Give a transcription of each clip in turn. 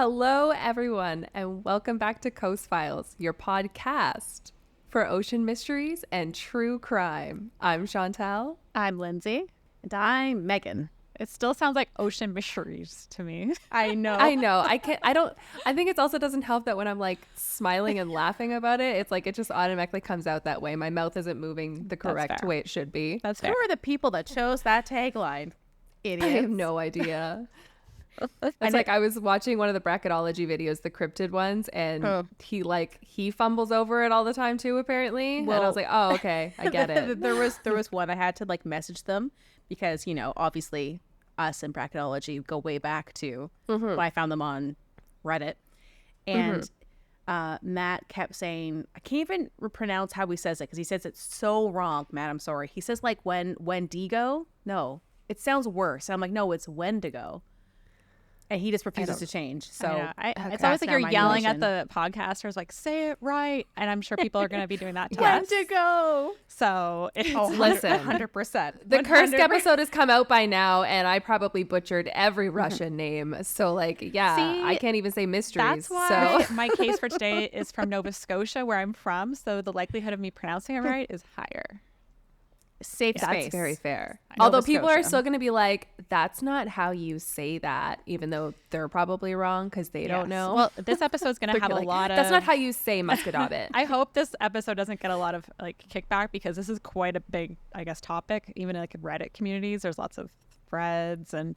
Hello, everyone, and welcome back to Coast Files, your podcast for ocean mysteries and true crime. I'm Chantal. I'm Lindsay. And I'm Megan. It still sounds like ocean mysteries to me. I know. I think it also doesn't help that when I'm like smiling and laughing about it, it's like it just automatically comes out that way. My mouth isn't moving the correct way it should be. That's Who fair. are the people that chose that tagline? Idiots. I have no idea. It's like I was watching one of the bracketology videos, the cryptid ones, and he fumbles over it all the time too, apparently. And I was like, oh, okay, I get it. there was one I had to like message them because, you know, obviously us and bracketology go way back to when I found them on Reddit. And Matt kept saying, I can't even pronounce how he says it because he says it so wrong. Matt, I'm sorry. He says like Wendigo. No, it sounds worse. I'm like, no, it's Wendigo. And he just refuses to change. So it's always like you're yelling at the podcasters, like, say it right. And I'm sure people are going to be doing that to us. Wendigo. So listen, 100%. The cursed episode has come out by now, and I probably butchered every Russian name. So, like, yeah, See, I can't even say mysteries. That's why so. my case for today is from Nova Scotia, where I'm from. So the likelihood of me pronouncing it right is higher. Safe space. That's very fair. Nova Although people are Scotia. still going to be like, that's not how you say that, even though they're probably wrong because they don't know. Well, this episode's going to have a lot of... That's not how you say muscadabit. I hope this episode doesn't get a lot of like kickback because this is quite a big, I guess, topic. Even like in Reddit communities, there's lots of threads and...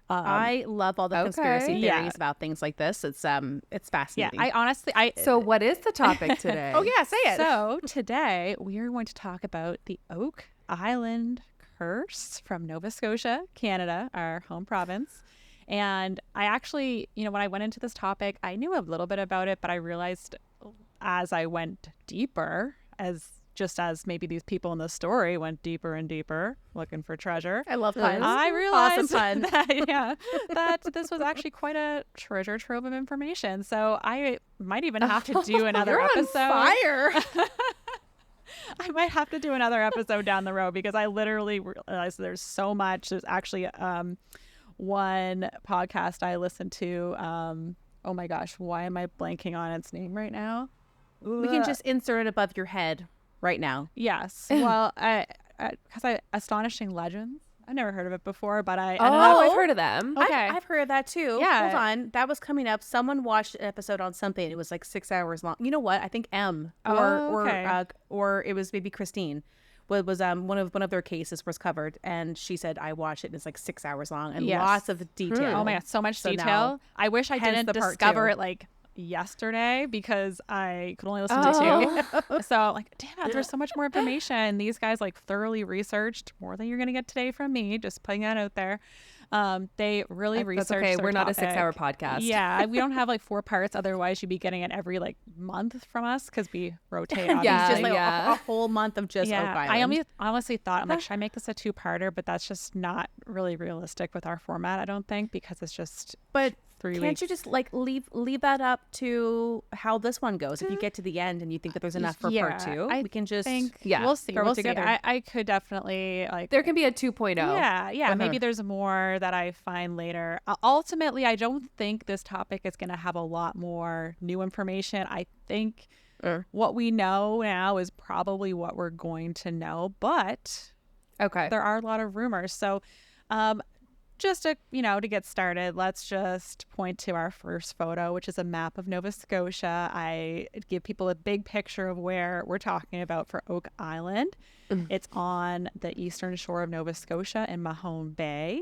I love all the conspiracy theories Yeah. about things like this. It's fascinating. Yeah, I honestly... So what is the topic today? Oh yeah, say it. So today we are going to talk about the Oak Island curse from Nova Scotia, Canada, our home province. And I actually, you know, when I went into this topic, I knew a little bit about it, but I realized as I went deeper, as maybe these people in the story went deeper and deeper looking for treasure. I love puns. I realized Awesome pun. that this was actually quite a treasure trove of information. So I might even have to do another You're episode. on fire. I might have to do another episode down the road because I literally realized there's so much. There's actually one podcast I listened to. Oh my gosh, why am I blanking on its name right now? We can just insert it above your head right now. Yes. Well, because Astonishing Legends. I've never heard of it before, but I I've heard of them. Okay. I've heard of that too. Yeah. Hold on. That was coming up. Someone watched an episode on something. It was like 6 hours long. You know what? I think or it was maybe Christine. Was one of their cases was covered, and she said I watched it. And it's like 6 hours long and lots of detail. Oh my god, so much So detail. now, I wish I hence didn't the part discover two. it like yesterday because I could only listen to two. So like, damn it, there's so much more information. These guys like thoroughly researched more than you're gonna get today from me. Just putting that out there. They really researched. That's okay. their We're not a topic. 6-hour podcast. Yeah, we don't have like 4 parts. Otherwise, you'd be getting it every like month from us because we rotate. Obviously. Yeah, It's just like a whole month of just Oak Island. I honestly thought, I'm like, should I make this a 2-parter? But that's just not really realistic with our format, I don't think, because it's just But 3 can't weeks. you just like leave that up to how this one goes? If you get to the end and you think that there's enough for part 2, we can just we'll see. throw it We'll see. together. I could definitely like There can be a 2.0. Yeah. Maybe there's more that I find later. Ultimately, I don't think this topic is going to have a lot more new information. I think what we know now is probably what we're going to know, but there are a lot of rumors. So, just to get started, let's just point to our first photo, which is a map of Nova Scotia. I give people a big picture of where we're talking about for Oak Island. It's on the eastern shore of Nova Scotia in Mahone Bay,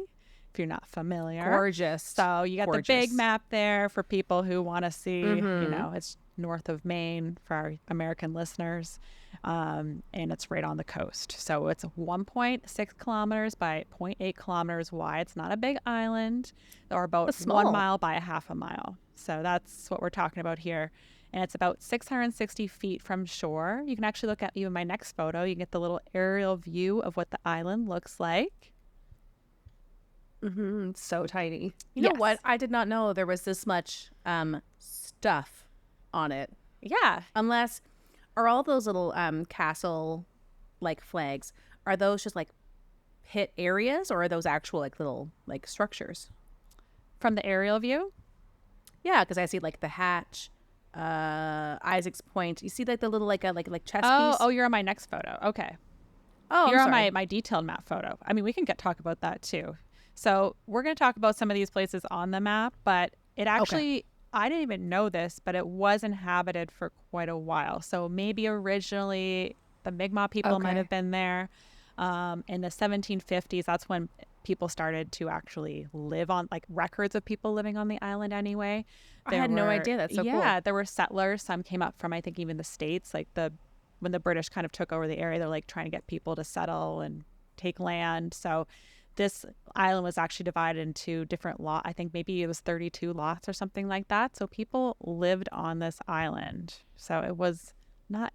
if you're not familiar. Gorgeous. So you got the big map there for people who want to see, it's north of Maine for our American listeners. And it's right on the coast. So it's 1.6 kilometers by 0.8 kilometers wide. It's not a big island, or about 1 mile by a half a mile. So that's what we're talking about here. And it's about 660 feet from shore. You can actually look at even my next photo. You can get the little aerial view of what the island looks like. It's so tiny. You know what? I did not know there was this much stuff on it. Yeah. Unless, are all those little castle like flags, are those just like pit areas, or are those actual like little like structures? From the aerial view? Yeah, because I see like the hatch, Isaac's Point. You see like the little like chess Oh, piece. oh, you're on my next photo. Okay. Oh, You're I'm on sorry. my detailed map photo. I mean, we can talk about that too. So we're going to talk about some of these places on the map, but it actually, I didn't even know this, but it was inhabited for quite a while. So maybe originally the Mi'kmaq people might have been there. In the 1750s, that's when people started to actually live on, like, records of people living on the island anyway. I had no idea. That's so cool. Yeah, there were settlers. Some came up from, I think, even the States, like when the British kind of took over the area, they're like trying to get people to settle and take land. So this island was actually divided into different lots. I think maybe it was 32 lots or something like that. So people lived on this island. So it was not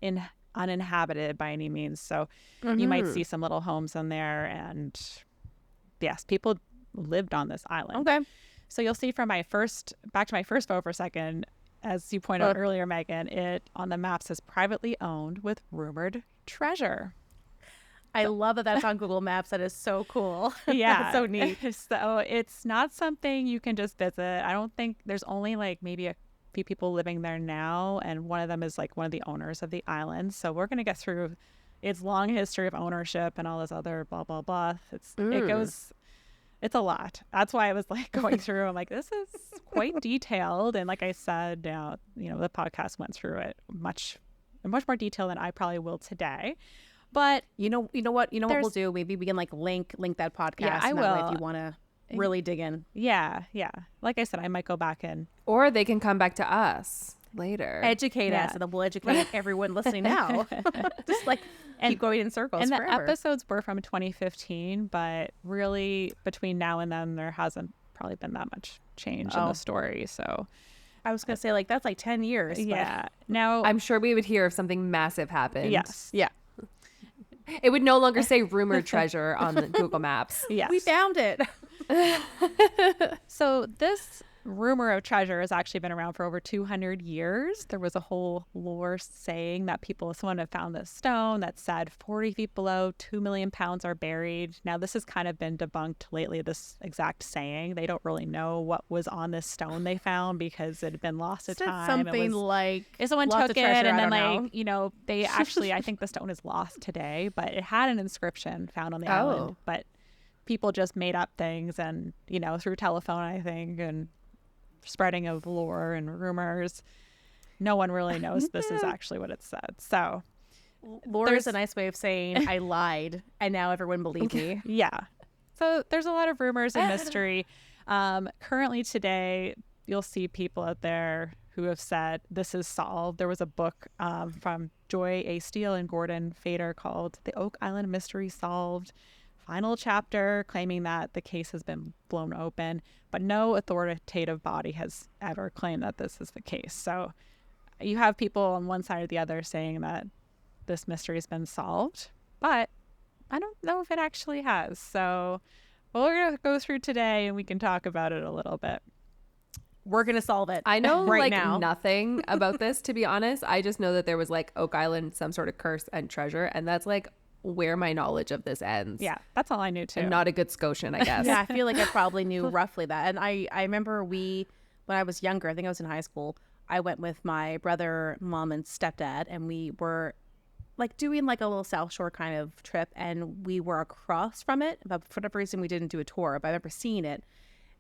uninhabited by any means. So you might see some little homes in there. And yes, people lived on this island. Okay. So you'll see from back to my first photo for a second, as you pointed out earlier, Megan, it on the map says privately owned with rumored treasure. I love that that's on Google Maps. That is so cool. Yeah. So neat. So it's not something you can just visit. I don't think there's only like maybe a few people living there now. And one of them is like one of the owners of the island. So we're going to get through its long history of ownership and all this other blah, blah, blah. It's a lot. That's why I was like going through. I'm like, this is quite detailed. And like I said, now, the podcast went through it in much more detail than I probably will today. But you know what we'll do? Maybe we can like link that podcast. Yeah, I will. That way if you want to really dig in. Yeah. Like I said, I might go back in. Or they can come back to us later. Educate us, and then we'll educate everyone listening now. Just like keep going in circles and forever. The episodes were from 2015, but really between now and then there hasn't probably been that much change in the story. So I was gonna say like that's like 10 years. Yeah. Now I'm sure we would hear if something massive happened. Yes. Yeah. It would no longer say rumored treasure on the Google Maps. Yes. We found it. So this rumor of treasure has actually been around for over 200 years. There was a whole lore saying that someone had found this stone that said 40 feet below, 2 million pounds are buried. Now, this has kind of been debunked lately, this exact saying. They don't really know what was on this stone they found because it had been lost to time. Something like if someone lots took of it treasure, and I then don't know. they actually, I think the stone is lost today, but it had an inscription found on the island. But people just made up things and, through telephone, I think, and spreading of lore and rumors, no one really knows this is actually what it said. So lore is a nice way of saying I lied and now everyone believes me. Yeah. So there's a lot of rumors and mystery. Currently today, you'll see people out there who have said this is solved. There was a book from Joy A. Steele and Gordon Fader called The Oak Island Mystery Solved. Final chapter claiming that the case has been blown open, but no authoritative body has ever claimed that this is the case. So you have people on one side or the other saying that this mystery has been solved, but I don't know if it actually has. So we're going to go through today and we can talk about it a little bit. We're going to solve it. I know right like now. nothing about this, to be honest. I just know that there was like Oak Island, some sort of curse and treasure. And that's like where my knowledge of this ends. Yeah, that's all I knew too. I'm not a good Scotian, I guess. Yeah, I feel like I probably knew roughly that. And I remember when I was younger, I think I was in high school, I went with my brother, mom, and stepdad, and we were like doing like a little South Shore kind of trip, and we were across from it. But for whatever reason, we didn't do a tour, but I remember seeing it,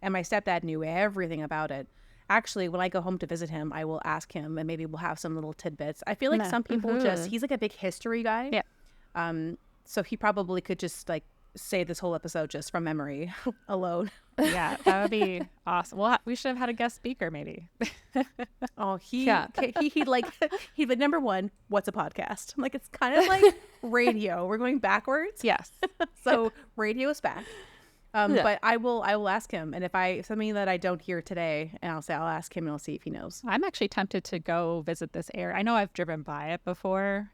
and my stepdad knew everything about it. Actually, when I go home to visit him, I will ask him, and maybe we'll have some little tidbits. I feel like some people he's like a big history guy. Yeah. So he probably could just like say this whole episode just from memory alone. Yeah, that would be awesome. Well, we should have had a guest speaker maybe. Oh, he'd like number one, what's a podcast? I'm like, it's kind of like radio. We're going backwards. Yes. So radio is back. But I will ask him, and if something that I don't hear today, and I'll ask him and I'll see if he knows. I'm actually tempted to go visit this area. I know I've driven by it before,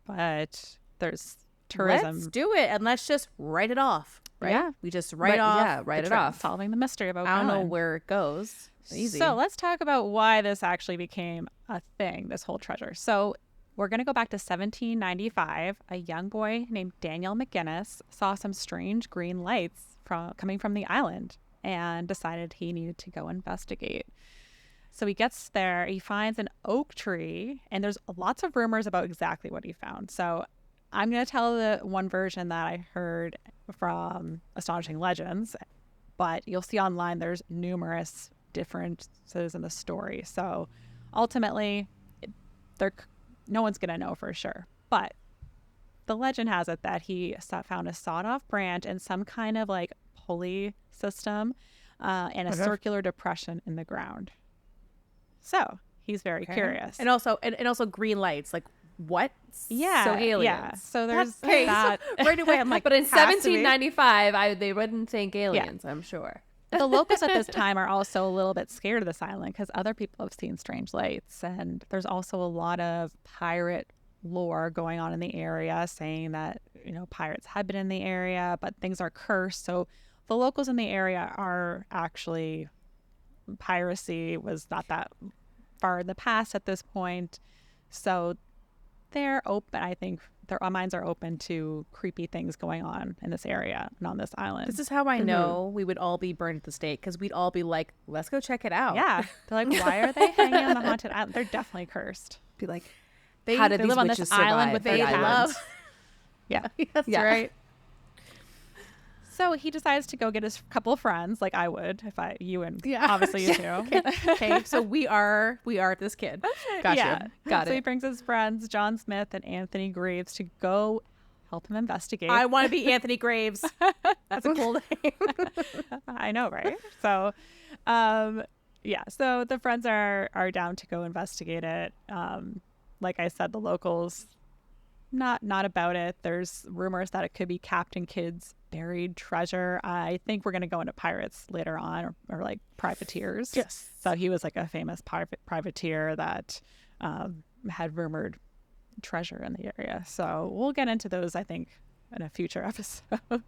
but there's tourism. Let's do it, and let's just write it off. Right? Yeah. We just write it trip. off. Solving the mystery of Oak I don't know Island. where it goes. Easy. So let's talk about why this actually became a thing, this whole treasure. So we're going to go back to 1795. A young boy named Daniel McGinnis saw some strange green lights coming from the island and decided he needed to go investigate. So he gets there, he finds an oak tree, and there's lots of rumors about exactly what he found. So I'm going to tell the one version that I heard from Astonishing Legends, but you'll see online there's numerous differences in the story. So ultimately, no one's going to know for sure. But the legend has it that he found a sawed-off branch and some kind of like pulley system and a circular depression in the ground. So he's very curious. And also green lights. Like, what? Yeah. So aliens. Yeah. So there's Okay, that. so right away, I'm like, but in has to be. 1795, they wouldn't think aliens, I'm sure. The locals at this time are also a little bit scared of this island because other people have seen strange lights. And there's also a lot of pirate lore going on in the area saying that, pirates had been in the area, but things are cursed. So the locals in the area are actually, piracy was not that far in the past at this point. So they're open. I think their minds are open to creepy things going on in this area and on this island. This is how I know we would all be burned at the stake, because we'd all be like, let's go check it out. Yeah. They're like, why are they hanging on the haunted island? They're definitely cursed. Be like, How did they live on this island with They love. Yeah. That's right. So he decides to go get his couple of friends, like I would if obviously you too. Okay. So we are this kid. Gotcha. Yeah. Got So it. he brings his friends, John Smith and Anthony Graves, to go help him investigate. I want to be Anthony Graves. That's a cool name. I know, right? So, so the friends are down to go investigate it. Like I said, the locals not about it. There's rumors that it could be Captain Kidd's buried treasure. I think we're going to go into pirates later on, or like privateers. Yes. So he was like a famous privateer that had rumored treasure in the area. So we'll get into those, I think, in a future episode.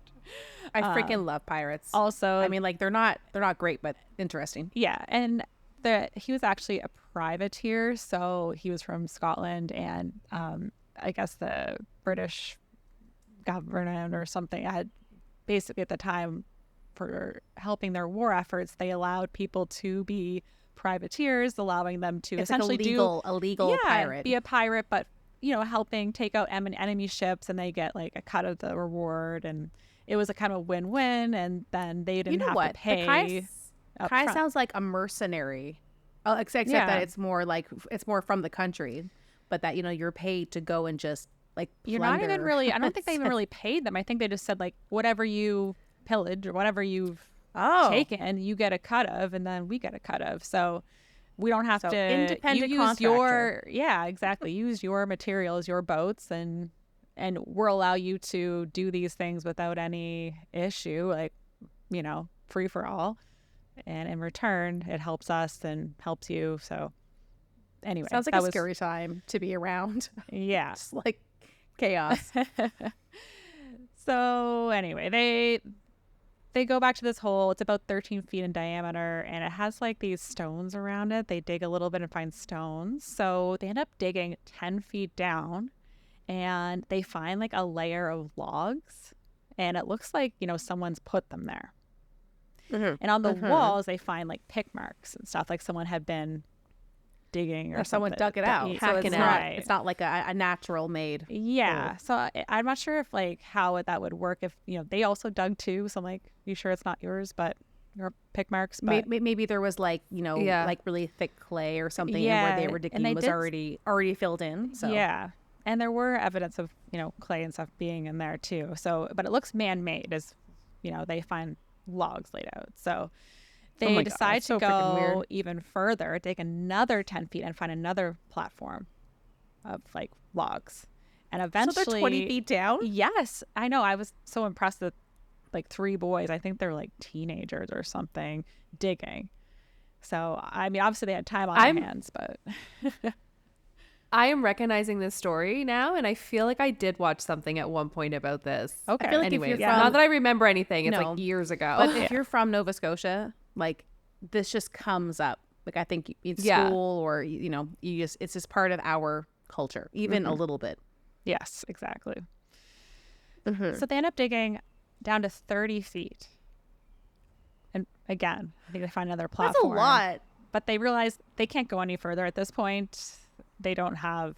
I freaking love pirates. Also, I mean, like, they're not great, but interesting. yeah, and he was actually a privateer, so he was from Scotland, and I guess the British government or something had basically at the time, for helping their war efforts, they allowed people to be privateers, allowing them to essentially like a legal pirate. be a pirate, but helping take out enemy ships, and they get like a cut of the reward, and it was a kind of win-win, and then they didn't have to pay. Kind of sounds like a mercenary, except that it's more from the country, but that you're paid to go and just like plunder. You're not even really. I don't think they even really paid them. I think they just said like whatever you pillage or whatever you've taken, you get a cut of, and then we get a cut of. So we don't have to independent use use your materials, your boats, and we'll allow you to do these things without any issue, like free for all. And in return, it helps us and helps you. So anyway, sounds like a scary time to be around. Yeah, just like chaos. So anyway, they go back to this hole. It's about 13 feet in diameter, and it has like these stones around it. They dig a little bit and find stones. So they end up digging 10 feet down, and they find like a layer of logs, and it looks like someone's put them there. Mm-hmm. And on the walls, they find like pick marks and stuff, like someone had been digging or someone dug it out. So it's not like a natural made. Yeah. So I'm not sure if like how that would work if they also dug too. So I'm like, you sure it's not yours, but your pick marks. But maybe there was like like really thick clay or something, and where they were digging was already filled in. So yeah. And there were evidence of clay and stuff being in there too. So but it looks man-made, as they find logs laid out. So they decide to go even further, take another 10 feet and find another platform of like logs. And eventually, so they're 20 feet down? Yes. I know. I was so impressed with like 3 boys. I think they're like teenagers or something digging. So, I mean, obviously they had time on their hands, but I am recognizing this story now, and I feel like I did watch something at one point about this. Okay. I feel like anyways, not that I remember anything. It's like years ago. But if you're from Nova Scotia, like this just comes up. Like I think in school or it's just part of our culture, even a little bit. Yes, exactly. Mm-hmm. So they end up digging down to 30 feet. And again, I think they find another platform. That's a lot. But they realize they can't go any further at this point. They don't have,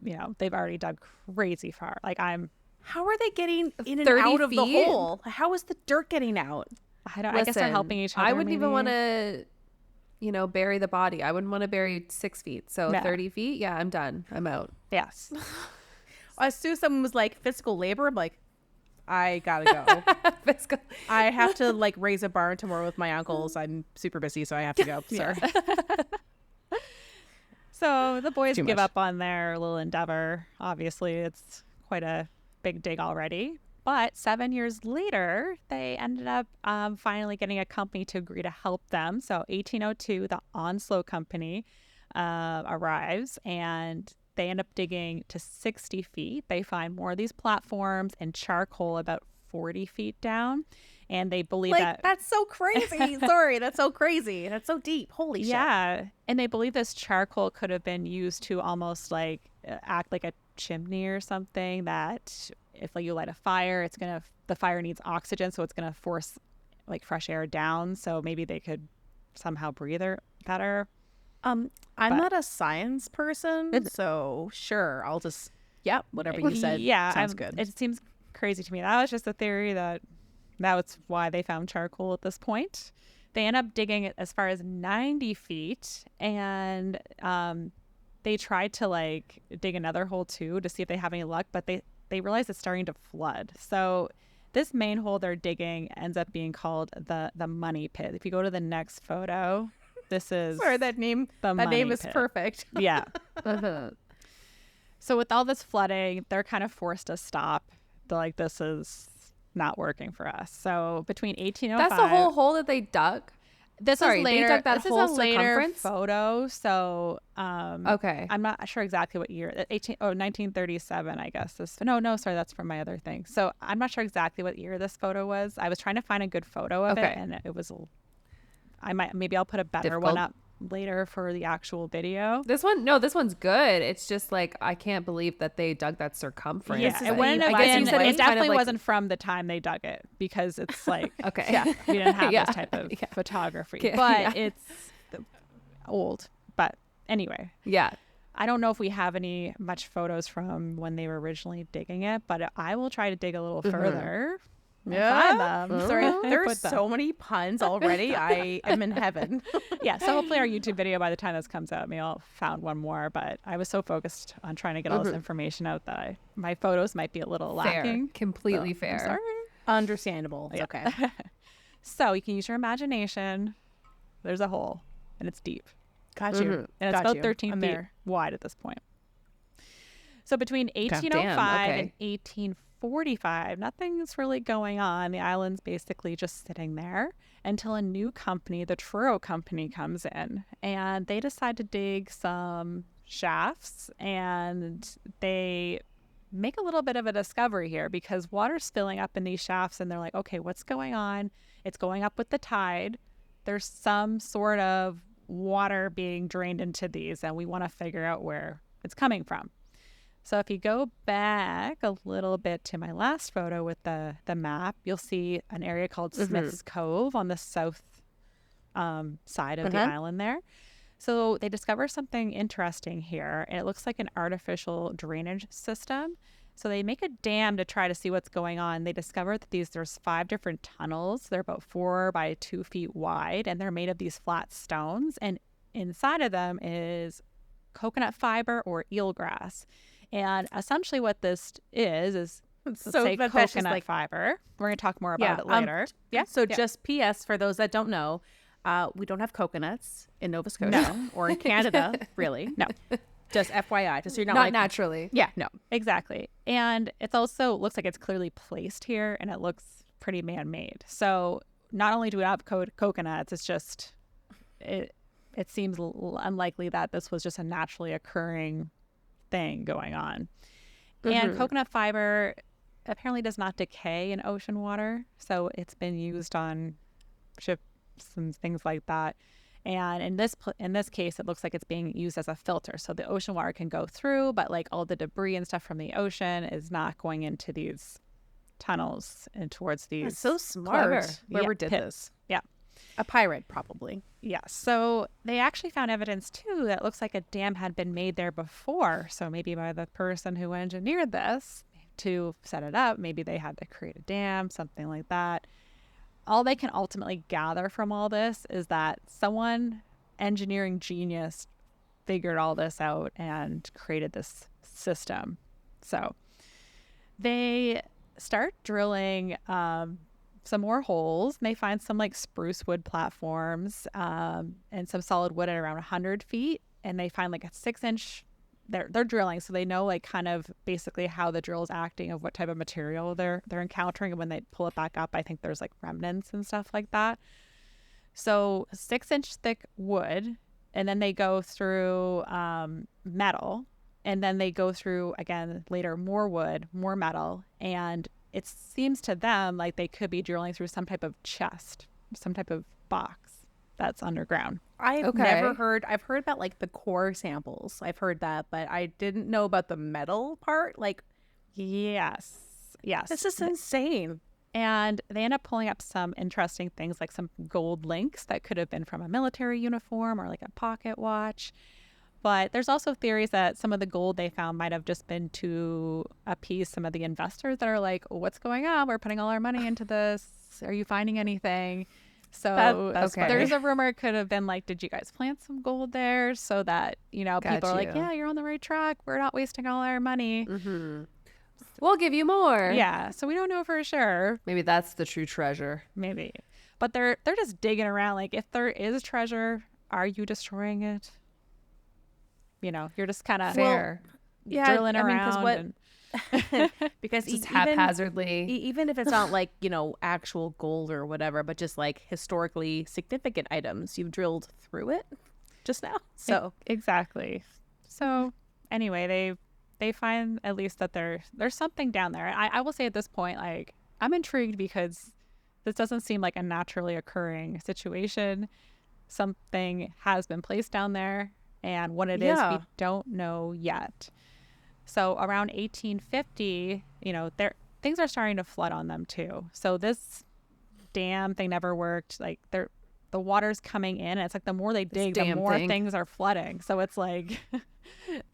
they've already dug crazy far. Like How are they getting in and out of the hole? How is the dirt getting out? I guess they're helping each other. I wouldn't even want to, bury the body. I wouldn't want to bury 6 feet. So 30 feet. Yeah, I'm done. I'm out. Yes. As soon as someone was like physical labor, I'm like, I gotta go. Physical. I have to like raise a barn tomorrow with my uncles. I'm super busy, so I have to go. Sorry. So the boys give up on their little endeavor. Obviously, it's quite a big dig already. But 7 years later, they ended up finally getting a company to agree to help them. So 1802, the Onslow Company arrives, and they end up digging to 60 feet. They find more of these platforms and charcoal about 40 feet down. And they believe that's so crazy. Sorry, that's so crazy. That's so deep. Holy shit. Yeah. And they believe this charcoal could have been used to almost like act like a chimney or something, that if like you light a fire, the fire needs oxygen, so it's gonna force like fresh air down, so maybe they could somehow breathe better. I'm not a science person, so sure, I'll just whatever you said. Yeah, sounds good. It seems crazy to me. That was just a theory that was why they found charcoal at this point. They end up digging it as far as 90 feet, and they tried to like dig another hole too to see if they have any luck, but they realize it's starting to flood. So this main hole they're digging ends up being called the money pit. If you go to the next photo, this is sorry, that name is pit. Perfect. Yeah. So with all this flooding, they're kind of forced to stop. They're like, this is not working for us. So between 1805, that's the whole hole that they dug. This is later. They dug that this whole is a later circumference photo. So okay, I'm not sure exactly what year. 1937, I guess. No, sorry, that's from my other thing. So I'm not sure exactly what year this photo was. I was trying to find a good photo of it, and it was. Maybe I'll put a better one up later for the actual video. This one's good. It's just like I can't believe that they dug that circumference. Yeah, it definitely wasn't from the time they dug it, because it's like okay, yeah, we didn't have this type of photography, but it's old. But anyway, yeah, I don't know if we have much photos from when they were originally digging it, but I will try to dig a little further. Find them. Sorry, there's so many puns already. I am in heaven. Yeah, so hopefully our YouTube video, by the time this comes out, maybe I'll found one more. But I was so focused on trying to get all this information out that my photos might be a little lacking. Completely fair. I'm sorry. Understandable. It's okay. So you can use your imagination. There's a hole, and it's deep. Got you. And it's about 13 feet wide at this point. So between 1805 and 1845, nothing's really going on. The island's basically just sitting there until a new company, the Truro Company, comes in, and they decide to dig some shafts, and they make a little bit of a discovery here because water's filling up in these shafts, and they're like, okay, what's going on? It's going up with the tide. There's some sort of water being drained into these, and we want to figure out where it's coming from. So if you go back a little bit to my last photo with the map, you'll see an area called Smith's Cove on the south side of the island there. So they discover something interesting here, and it looks like an artificial drainage system. So they make a dam to try to see what's going on. They discover that there's 5 different tunnels. They're about 4 by 2 feet wide, and they're made of these flat stones. And inside of them is coconut fiber or eelgrass. And essentially what this is coconut fiber. We're going to talk more about it later. Just P.S. for those that don't know, we don't have coconuts in Nova Scotia or in Canada, really. No. Just FYI, just so you're not naturally. Yeah, no. Exactly. And it's also looks like it's clearly placed here, and it looks pretty man-made. So not only do we have coconuts, it's just it seems unlikely that this was just a naturally occurring thing going on. And coconut fiber apparently does not decay in ocean water, so it's been used on ships and things like that. And in this case, it looks like it's being used as a filter, so the ocean water can go through, but like all the debris and stuff from the ocean is not going into these tunnels and towards these. That's so smart. Whoever did pits. this. Yeah. A pirate, probably. Yeah. So they actually found evidence too that looks like a dam had been made there before. So maybe by the person who engineered this to set it up, maybe they had to create a dam, something like that. All they can ultimately gather from all this is that someone, engineering genius, figured all this out and created this system. So they start drilling some more holes. And they find some like spruce wood platforms and some solid wood at around 100 feet. And they find like a 6-inch. They're drilling, so they know like kind of basically how the drill is acting, of what type of material they're encountering. And when they pull it back up, I think there's like remnants and stuff like that. So 6-inch thick wood, and then they go through metal, and then they go through again later more wood, more metal, and it seems to them like they could be drilling through some type of chest, some type of box that's underground. I've heard about like the core samples. I've heard that, but I didn't know about the metal part. Like, yes. This is insane. And they end up pulling up some interesting things, like some gold links that could have been from a military uniform or like a pocket watch. But there's also theories that some of the gold they found might have just been to appease some of the investors that are like, what's going on? We're putting all our money into this. Are you finding anything? So there's a rumor it could have been like, did you guys plant some gold there? So that, people are like, yeah, you're on the right track. We're not wasting all our money. Mm-hmm. We'll give you more. Yeah. So we don't know for sure. Maybe that's the true treasure. Maybe. But they're just digging around. Like, if there is treasure, are you destroying it? You're just kind of drilling around. Because just haphazardly, even if it's not like actual gold or whatever, but just like historically significant items, you've drilled through it just now. So exactly. So anyway, they find at least that there's something down there. I will say at this point, like, I'm intrigued because this doesn't seem like a naturally occurring situation. Something has been placed down there, and what it is, we don't know yet. So around 1850, things are starting to flood on them too. So this dam thing never worked. Like, the water's coming in, and it's like the more they dig, the more things are flooding. So it's like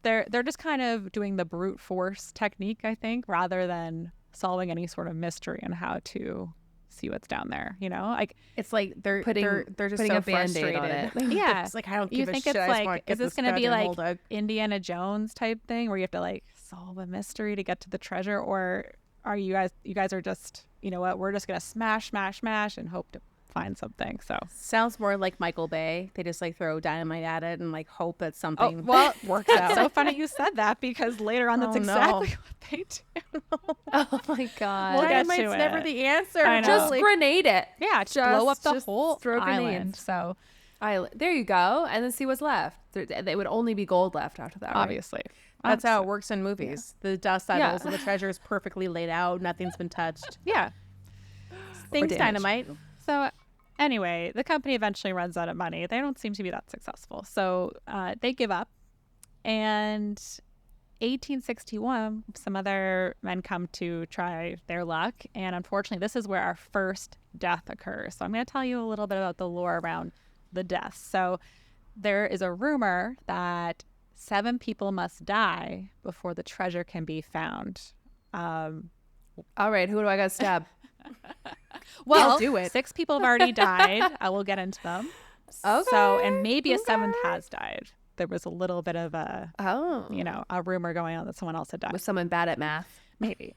they're just kind of doing the brute force technique, I think, rather than solving any sort of mystery on how to see what's down there. Like, it's like they're just putting so a Band-Aid on frustrated. it. Yeah, it's like, I don't give you a think shit. it's I just like, is this going to be like Indiana Jones type thing where you have to like solve a mystery to get to the treasure, or are you guys are just, we're just gonna smash and hope to find something? So sounds more like Michael Bay. They just like throw dynamite at it and like hope that something works out. So funny you said that, because later on that's exactly what they do. Oh my god, Dynamite's never the answer. Just grenade it. Yeah, just blow up the whole throw island. Grenades. So there you go, and then see what's left. They would only be gold left after that, obviously. That's how it works in movies. The dust settles and the treasure is perfectly laid out. Nothing's been touched. Yeah. Things dynamite. So anyway, the company eventually runs out of money. They don't seem to be that successful. So they give up. And 1861, some other men come to try their luck. And unfortunately, this is where our first death occurs. So I'm going to tell you a little bit about the lore around the deaths. So there is a rumor that 7 people must die before the treasure can be found. All right, who do I got to stab? Well, do it. 6 people have already died. I will get into them. Okay. So, and maybe a 7th has died. There was a little bit of a rumor going on that someone else had died. Was someone bad at math? Maybe.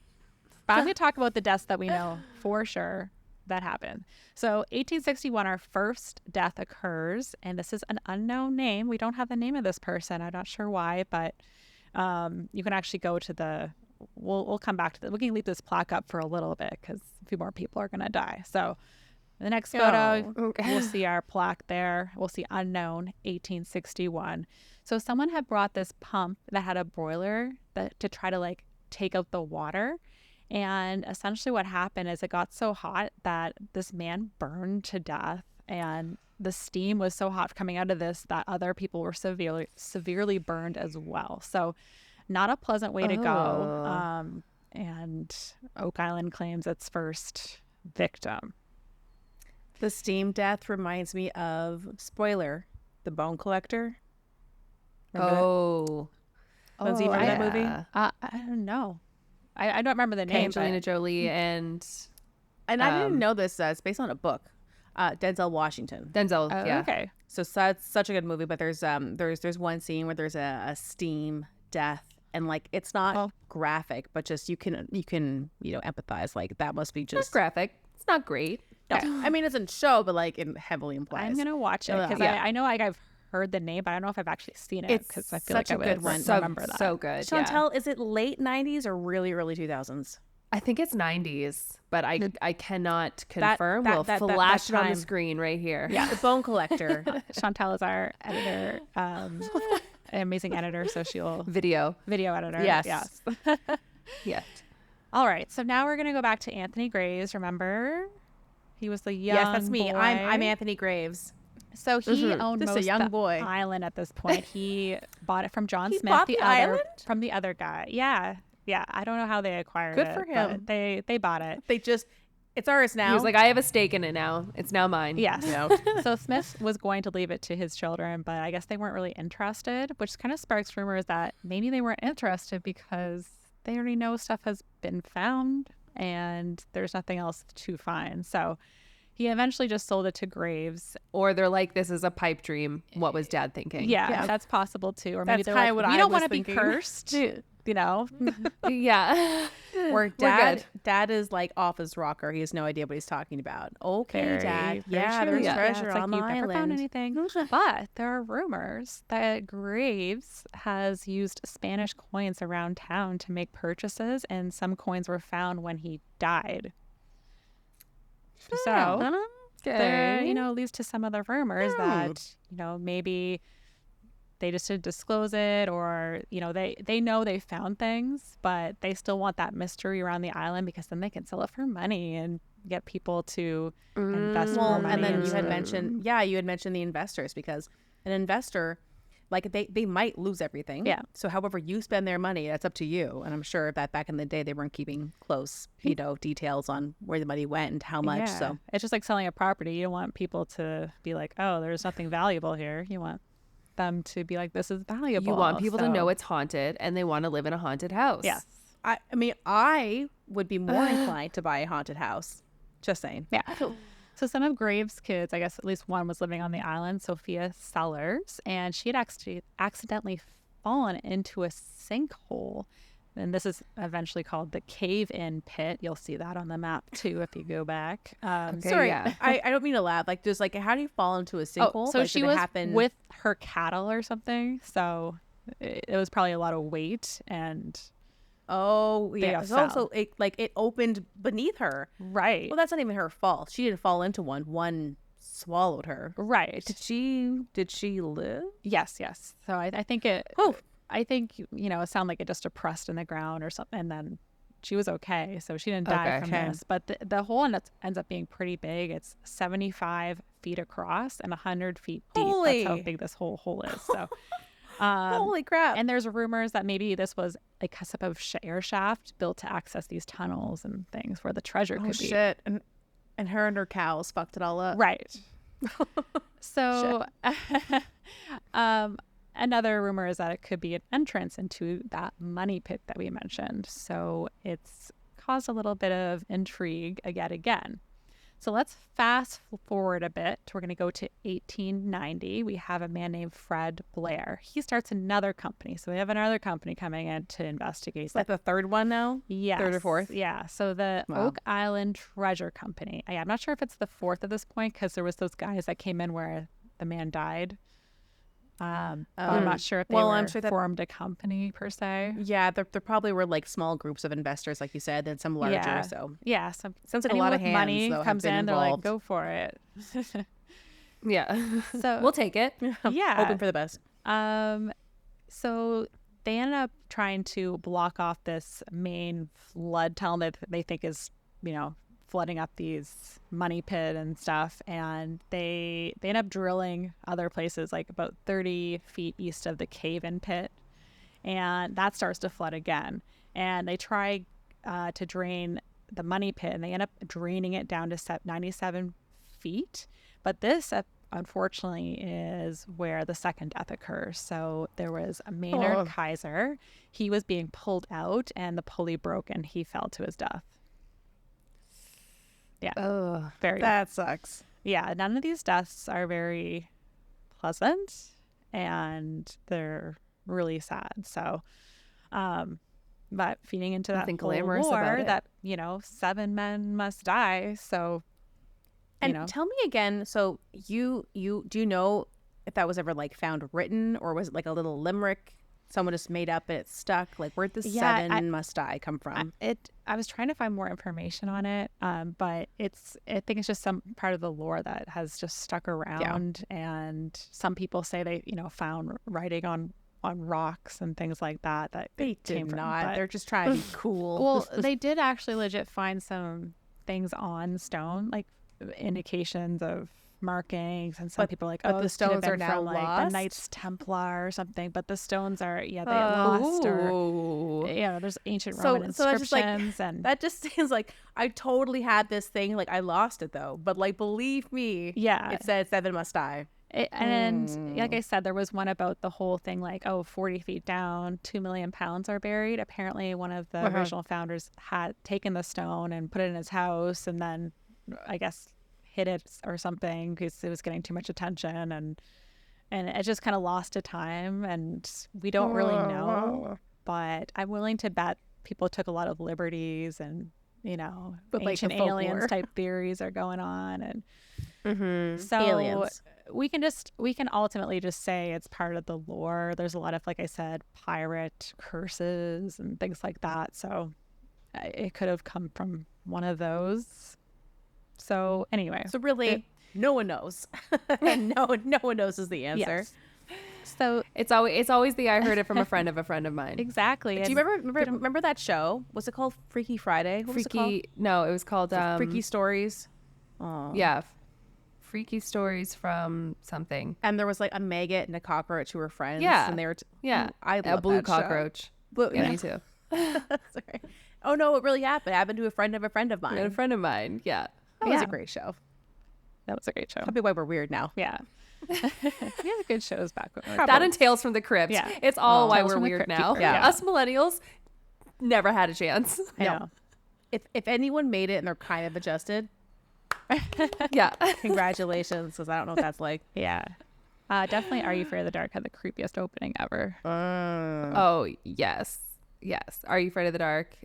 But I'm going to talk about the deaths that we know for sure that happened. So 1861, our first death occurs, and this is an unknown name. We don't have the name of this person. I'm not sure why, but you can actually go to we'll come back to that. We can leave this plaque up for a little bit because a few more people are going to die. So the next photo, we'll see our plaque there. We'll see unknown 1861. So someone had brought this pump that had a boiler to try to like take out the water. And essentially what happened is it got so hot that this man burned to death, and the steam was so hot coming out of this that other people were severely burned as well. So not a pleasant way to go. And Oak Island claims its first victim. The steam death reminds me of, spoiler, The Bone Collector. Remember Oh. Lindsay, remember that movie? I don't know. I don't remember the name. Angelina Jolie and I didn't know this. It's based on a book. Denzel Washington. Denzel. Yeah. Okay. So that's such a good movie. But there's one scene where there's a steam death, and like it's not graphic, but just you can empathize. Like that must be just It's graphic. It's not great. No, I mean it doesn't show, but like it heavily implies. I'm gonna watch it because I know I've heard the name, but I don't know if I've actually seen it because I feel like I would remember that. So good. Chantel, is it late 90s or really early 2000s? I think it's 90s, but I cannot confirm. We'll flash it on the screen right here. Yeah, The Bone Collector. Chantel is our editor, an amazing editor, so she'll video editor. Yes. Yeah. All right, so now we're gonna go back to Anthony Graves. Remember, he was the young. Yes, that's me. Boy. I'm Anthony Graves. So he owned Just most a young the boy. island at this point. He bought it from John Smith, bought the island? from the other guy. Yeah. I don't know how they acquired Good it. for him. But they bought it. It's ours now. He was like, I have a stake in it now. It's now mine. Yes. No. So Smith was going to leave it to his children, but I guess they weren't really interested, which kind of sparks rumors that maybe they weren't interested because they already know stuff has been found and there's nothing else to find. So he eventually just sold it to Graves. Or they're like, this is a pipe dream. What was Dad thinking? Yeah. That's possible too. Or maybe That's they're kinda like, what we I don't was want to be thinking. cursed. You know? Yeah. Or good. dad is like off his rocker. He has no idea what he's talking about. Okay, Very, Dad. very Yeah, true. there's Yeah. treasure It's like on the you've never found island. anything. But there are rumors that Graves has used Spanish coins around town to make purchases, and some coins were found when he died. So there, leads to some of the rumors that, maybe they just didn't disclose it, or, they know they found things, but they still want that mystery around the island because then they can sell it for money and get people to invest more money. And then into you had it. mentioned the investors, because an investor, like they might lose everything. Yeah. So however you spend their money, that's up to you. And I'm sure that back in the day they weren't keeping close, details on where the money went and how much. Yeah. So it's just like selling a property. You don't want people to be like, oh, there's nothing valuable here. You want them to be like, this is valuable. You want people to know it's haunted and they want to live in a haunted house. Yes. I mean, I would be more inclined to buy a haunted house. Just saying. Yeah. So some of Graves' kids, I guess at least one was living on the island, Sophia Sellers, and she had accidentally fallen into a sinkhole. And this is eventually called the cave-in pit. You'll see that on the map too if you go back. Sorry, yeah. I don't mean to laugh. Like, just like, how do you fall into a sinkhole? So like, she did it was happen with her cattle or something. So it was probably a lot of weight and. Oh, They yeah. all So fell. it opened beneath her. Right. Well, that's not even her fault. She didn't fall into one. One swallowed her. Right. Did she live? Yes. So I think it. Oh. I think it sounded like it just depressed in the ground or something, and then she was okay, so she didn't die from this. But the hole ends up being pretty big. It's 75 feet across and 100 feet deep. Holy. That's how big this whole hole is. So. Holy crap. And there's rumors that maybe this was like a type of air shaft built to access these tunnels and things where the treasure could be. Shit. And her and her cows fucked it all up. Right. So another rumor is that it could be an entrance into that money pit that we mentioned. So it's caused a little bit of intrigue yet again. So let's fast forward a bit. We're going to go to 1890. We have a man named Fred Blair. He starts another company. So we have another company coming in to investigate. It's like the third one now? Yes. Third or fourth? Yeah. So the Oak Island Treasure Company. I'm not sure if it's the fourth at this point because there was those guys that came in where the man died. I'm not sure if they I'm sure that formed a company per se. Yeah, there probably were like small groups of investors, like you said, and some larger. Yeah. So Yeah. So sounds like a anyone lot of with hands money though, have comes been in, they're like, involved. go for it. Yeah. So We'll take it. yeah. Hoping for the best. So they ended up trying to block off this main flood tunnel that they think is, flooding up these money pit and stuff. And they end up drilling other places, like about 30 feet east of the cave-in pit. And that starts to flood again. And they try to drain the money pit, and they end up draining it down to 97 feet. But this, unfortunately, is where the second death occurs. So there was a Maynard Kaiser. He was being pulled out and the pulley broke and he fell to his death. Yeah. Oh, very. That sucks. Yeah. None of these deaths are very pleasant and they're really sad. So, but feeding into that whole lore that, 7 men must die. So, and tell me again, so do you know if that was ever like found written, or was it like a little limerick someone just made up and it stuck? Like, where'd the 7 must die come from? I was trying to find more information on it, but I think it's just some part of the lore that has just stuck around. And some people say they found writing on rocks and things like that they did not. They're just trying to be cool. Well, they did actually legit find some things on stone, like indications of markings, and some people are like, the stones are now from lost? like the Knights Templar or something, but the stones are they lost, or there's ancient Roman inscriptions. And that just seems like I totally had this thing, like I lost it though, but like believe me, it said 7 must die. And like I said, there was one about the whole thing, like 40 feet down 2 million pounds are buried. Apparently one of the original founders had taken the stone and put it in his house, and then I guess hid it or something because it was getting too much attention, and it just kind of lost to time, and we don't really know. But I'm willing to bet people took a lot of liberties, and ancient aliens type theories are going on, and so aliens. We can ultimately just say it's part of the lore. There's a lot of, like I said, pirate curses and things like that, so it could have come from one of those. So anyway, so really no one knows. And no one knows is the answer. Yes. So it's always the I heard it from a friend of mine. Exactly. Do you remember that show? Was it called Freaky Friday? What was it called? No, it was called Freaky Stories. Oh. Yeah. Freaky Stories from something. And there was like a maggot and a cockroach who were friends. Yeah. And they were I love a blue cockroach. Blue, yeah, me too. Sorry. Oh no, it really happened. It happened to a friend of mine. A friend of mine. Yeah. That was a great show. That was a great show. Probably why we're weird now. Yeah. We had good shows back when that and Tales from the Crypt. Yeah. It's all why we're weird now. Yeah. Us millennials never had a chance. I know. If anyone made it and they're kind of adjusted, yeah. Congratulations, because I don't know what that's like. Yeah. Definitely Are You Afraid of the Dark had the creepiest opening ever. Oh, yes. Yes. Are You Afraid of the Dark?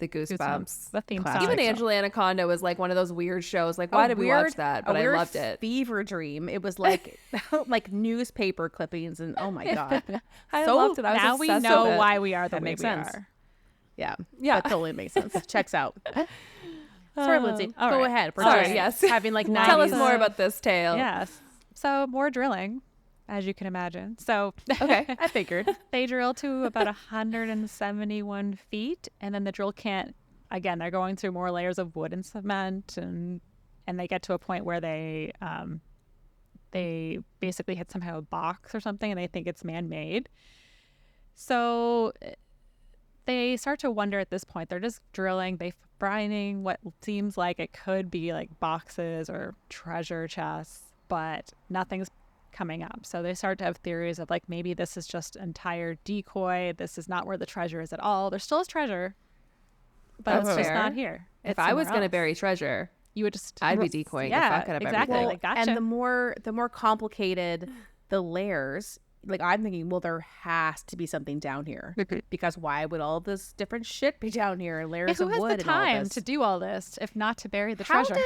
The Goosebumps. The theme Classic. song. Even Angela Anaconda was like one of those weird shows. Like, why did we watch that? But I loved it. Fever dream. It was like like newspaper clippings, and oh my god, I loved it. I was now we obsessed know with it. why we are the That way makes we sense. are. Yeah, Yeah. that totally makes sense. Checks out. Sorry, Lindsay. all Go right. ahead. We're Sorry, just yes. having like 90s. Tell us more about this tale. Yes. So more drilling, as you can imagine. So Okay, I figured. they drill to about 171 feet, and then the drill can't. Again, they're going through more layers of wood and cement, and they get to a point where they basically hit somehow a box or something, and they think it's man-made. So they start to wonder at this point. They're just drilling. They're finding what seems like it could be like boxes or treasure chests, but nothing's coming up. So they start to have theories of like, maybe this is just entire decoy. This is not where the treasure is at all. There still is treasure, but it's just not here. If I was going to bury treasure, you would just I'd be decoying the fuck out of exactly. everything. Like, gotcha. And the more complicated the layers, like I'm thinking, well, there has to be something down here, because why would all this different shit be down here? Layers of who wood has the and all time this. to do all this if not to bury the treasure?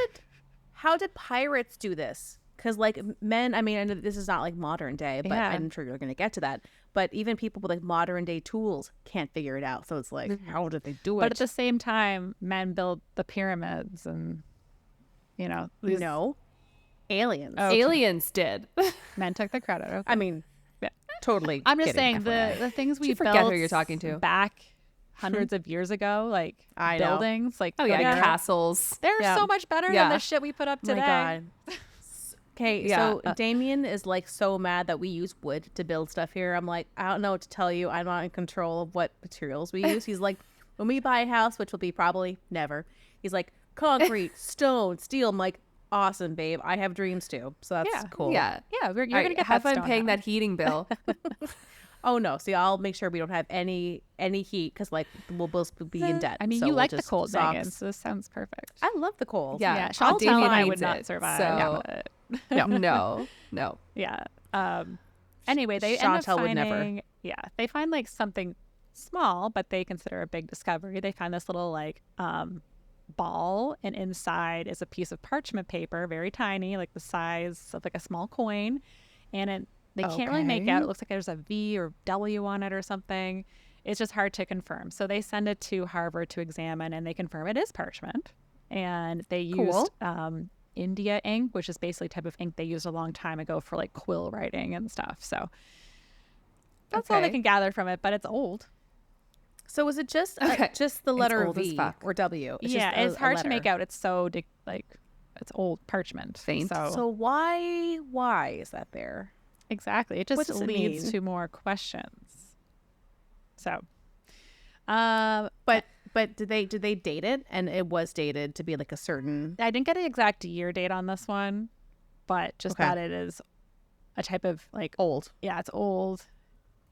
How did pirates do this? Because like men, I mean, I know this is not like modern day, but I'm sure you're going to get to that. But even people with like modern day tools can't figure it out. So it's like, how did they do it? But at the same time, men build the pyramids, and no, aliens. Okay. Aliens did. Men took the credit. Okay. I mean, totally. I'm just kidding, saying FYI. the things we You forget built who you're talking to. back hundreds of years ago, like I know. buildings, like Oh, yeah. Castles. they're so much better than the shit we put up Oh my today. God. Okay, Yeah. so Damien is like so mad that we use wood to build stuff here. I'm like, I don't know what to tell you. I'm not in control of what materials we use. He's like, when we buy a house, which will be probably never, he's like, concrete, stone, steel. I'm like, awesome, babe. I have dreams too, so that's cool. Yeah. You're gonna get have that fun paying that heating bill. Oh no, see, I'll make sure we don't have any heat because like we'll both be in debt. I mean, so you we'll like the just cold, socks. Megan, so this sounds perfect. I love the cold. Yeah, Chantal Damien and I needs would not it, survive. so but- no. Yeah. Anyway, they Chantal end would up never. finding, they find like something small, but they consider a big discovery. They find this little like ball, and inside is a piece of parchment paper, very tiny, like the size of like a small coin, and they can't really make out. It looks like there's a V or W on it or something. It's just hard to confirm. So they send it to Harvard to examine, and they confirm it is parchment. And they used India ink, which is basically a type of ink they used a long time ago for like quill writing and stuff. So that's all they can gather from it, but it's old. So is it just just the letter V or W? It's it's hard to make out. It's so it's old parchment. Faint. So why is that there? Exactly. It just leads to more questions. So, but did they date it? And it was dated to be like a certain. I didn't get an exact year date on this one, but just that it is a type of like old. Yeah, it's old.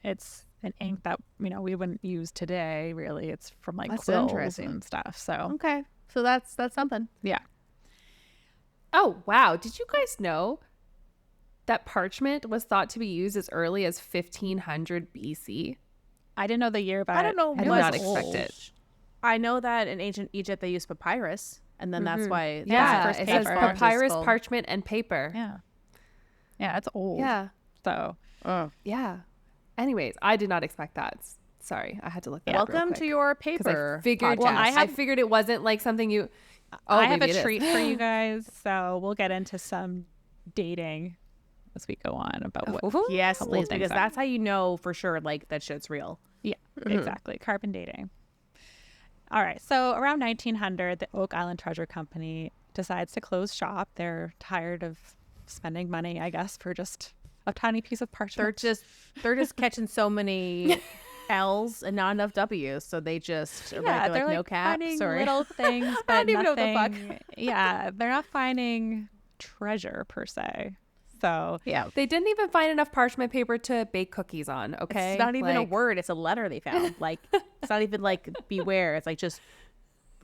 It's an ink that we wouldn't use today. Really, it's from like quills and stuff. So so that's something. Yeah. Oh wow! Did you guys know that parchment was thought to be used as early as 1500 BC? I didn't know the year, but I don't know. I did not expect it. I know that in ancient Egypt they used papyrus, and then that's why. Yeah, it says paper. papyrus, parchment, and paper. Yeah, it's old. Yeah. So. Yeah. Anyways, I did not expect that. Sorry, I had to look that up. Welcome to your paper. I figured. Well, I figured it wasn't like something you. I have a treat for you guys, so we'll get into some dating as we go on about what. Yes, please, because that's how you know for sure like that shit's real. Yeah, exactly. Carbon dating. All right. So around 1900, the Oak Island Treasure Company decides to close shop. They're tired of spending money, I guess, for just a tiny piece of parchment. They're just catching so many L's and not enough W's, so they just they're like no cap. Finding Sorry, little things, but I don't even know nothing. what the fuck. Yeah, they're not finding treasure per se. So yeah, they didn't even find enough parchment paper to bake cookies on. Okay, it's not even a word; it's a letter they found. Like it's not even like beware. It's like just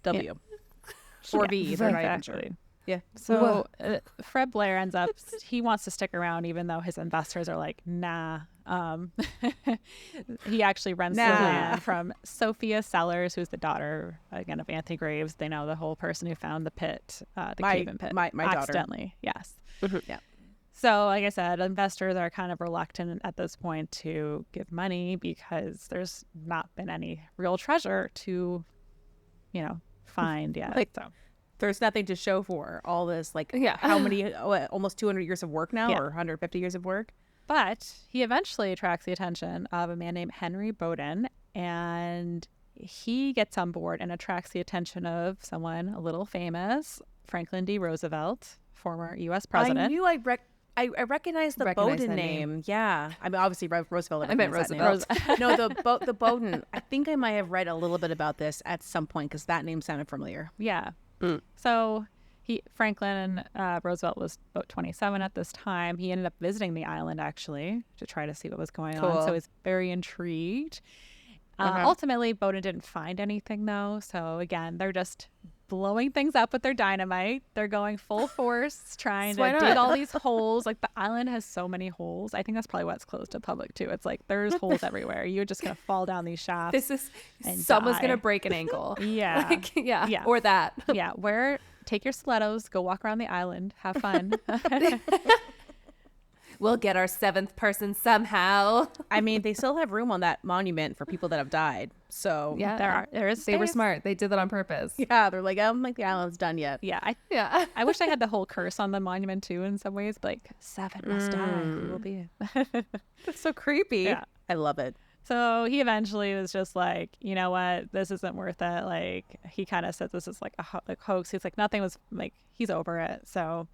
W or V. They're not even sure. Yeah. So Fred Blair ends up, he wants to stick around even though his investors are like, nah. He actually rents the land from Sophia Sellers, who's the daughter, again, of Anthony Graves. They know the whole person who found the pit, the cave-in pit. My daughter. Accidentally, yes. Yeah. So, like I said, investors are kind of reluctant at this point to give money because there's not been any real treasure to, find yet. There's nothing to show for all this, how many, almost 200 years of work now, or 150 years of work? But he eventually attracts the attention of a man named Henry Bowden, and he gets on board and attracts the attention of someone a little famous, Franklin D. Roosevelt, former U.S. president. I knew I recognized the Bowden name. Yeah. I mean, obviously, Roosevelt. I meant Roosevelt. No, the Bowden. I think I might have read a little bit about this at some point because that name sounded familiar. Yeah. So Franklin Roosevelt was about 27 at this time. He ended up visiting the island actually to try to see what was going on. So he's very intrigued. Ultimately, Bowden didn't find anything though. So again, they're just blowing things up with their dynamite. They're going full force, trying to dig all these holes. Like the island has so many holes. I think that's probably why it's closed to public too. It's like there's holes everywhere. You're just gonna fall down these shafts. Someone's gonna break an ankle. Yeah. yeah, or that. Yeah, take your stilettos, go walk around the island, have fun. We'll get our seventh person somehow. I mean, they still have room on that monument for people that have died. So yeah, there is. They were smart. They did that on purpose. Yeah, they're like, I don't think the island's done yet. Yeah, I wish I had the whole curse on the monument too. In some ways, like 7 must die. We will be. That's so creepy. Yeah, I love it. So he eventually was just like, you know what, this isn't worth it. Like he kind of said this is like a hoax. He's like nothing was like he's over it. So,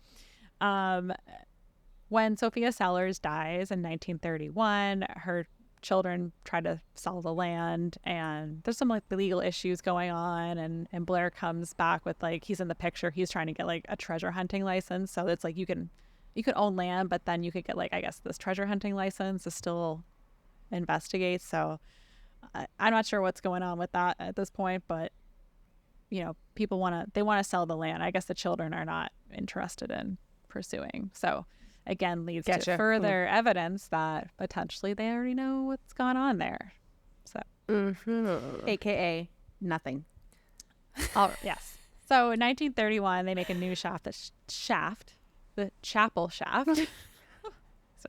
when Sophia Sellers dies in 1931, her children tried to sell the land, and there's some like legal issues going on, and Blair comes back with like, he's in the picture, he's trying to get like a treasure hunting license. So it's like you could own land, but then you could get like, I guess, this treasure hunting license to still investigate. So I'm not sure what's going on with that at this point, but people want to sell the land. I guess the children are not interested in pursuing. So again, leads to further evidence that potentially they already know what's gone on there. So AKA nothing. Yes. So in 1931, they make a new shaft, the chapel shaft.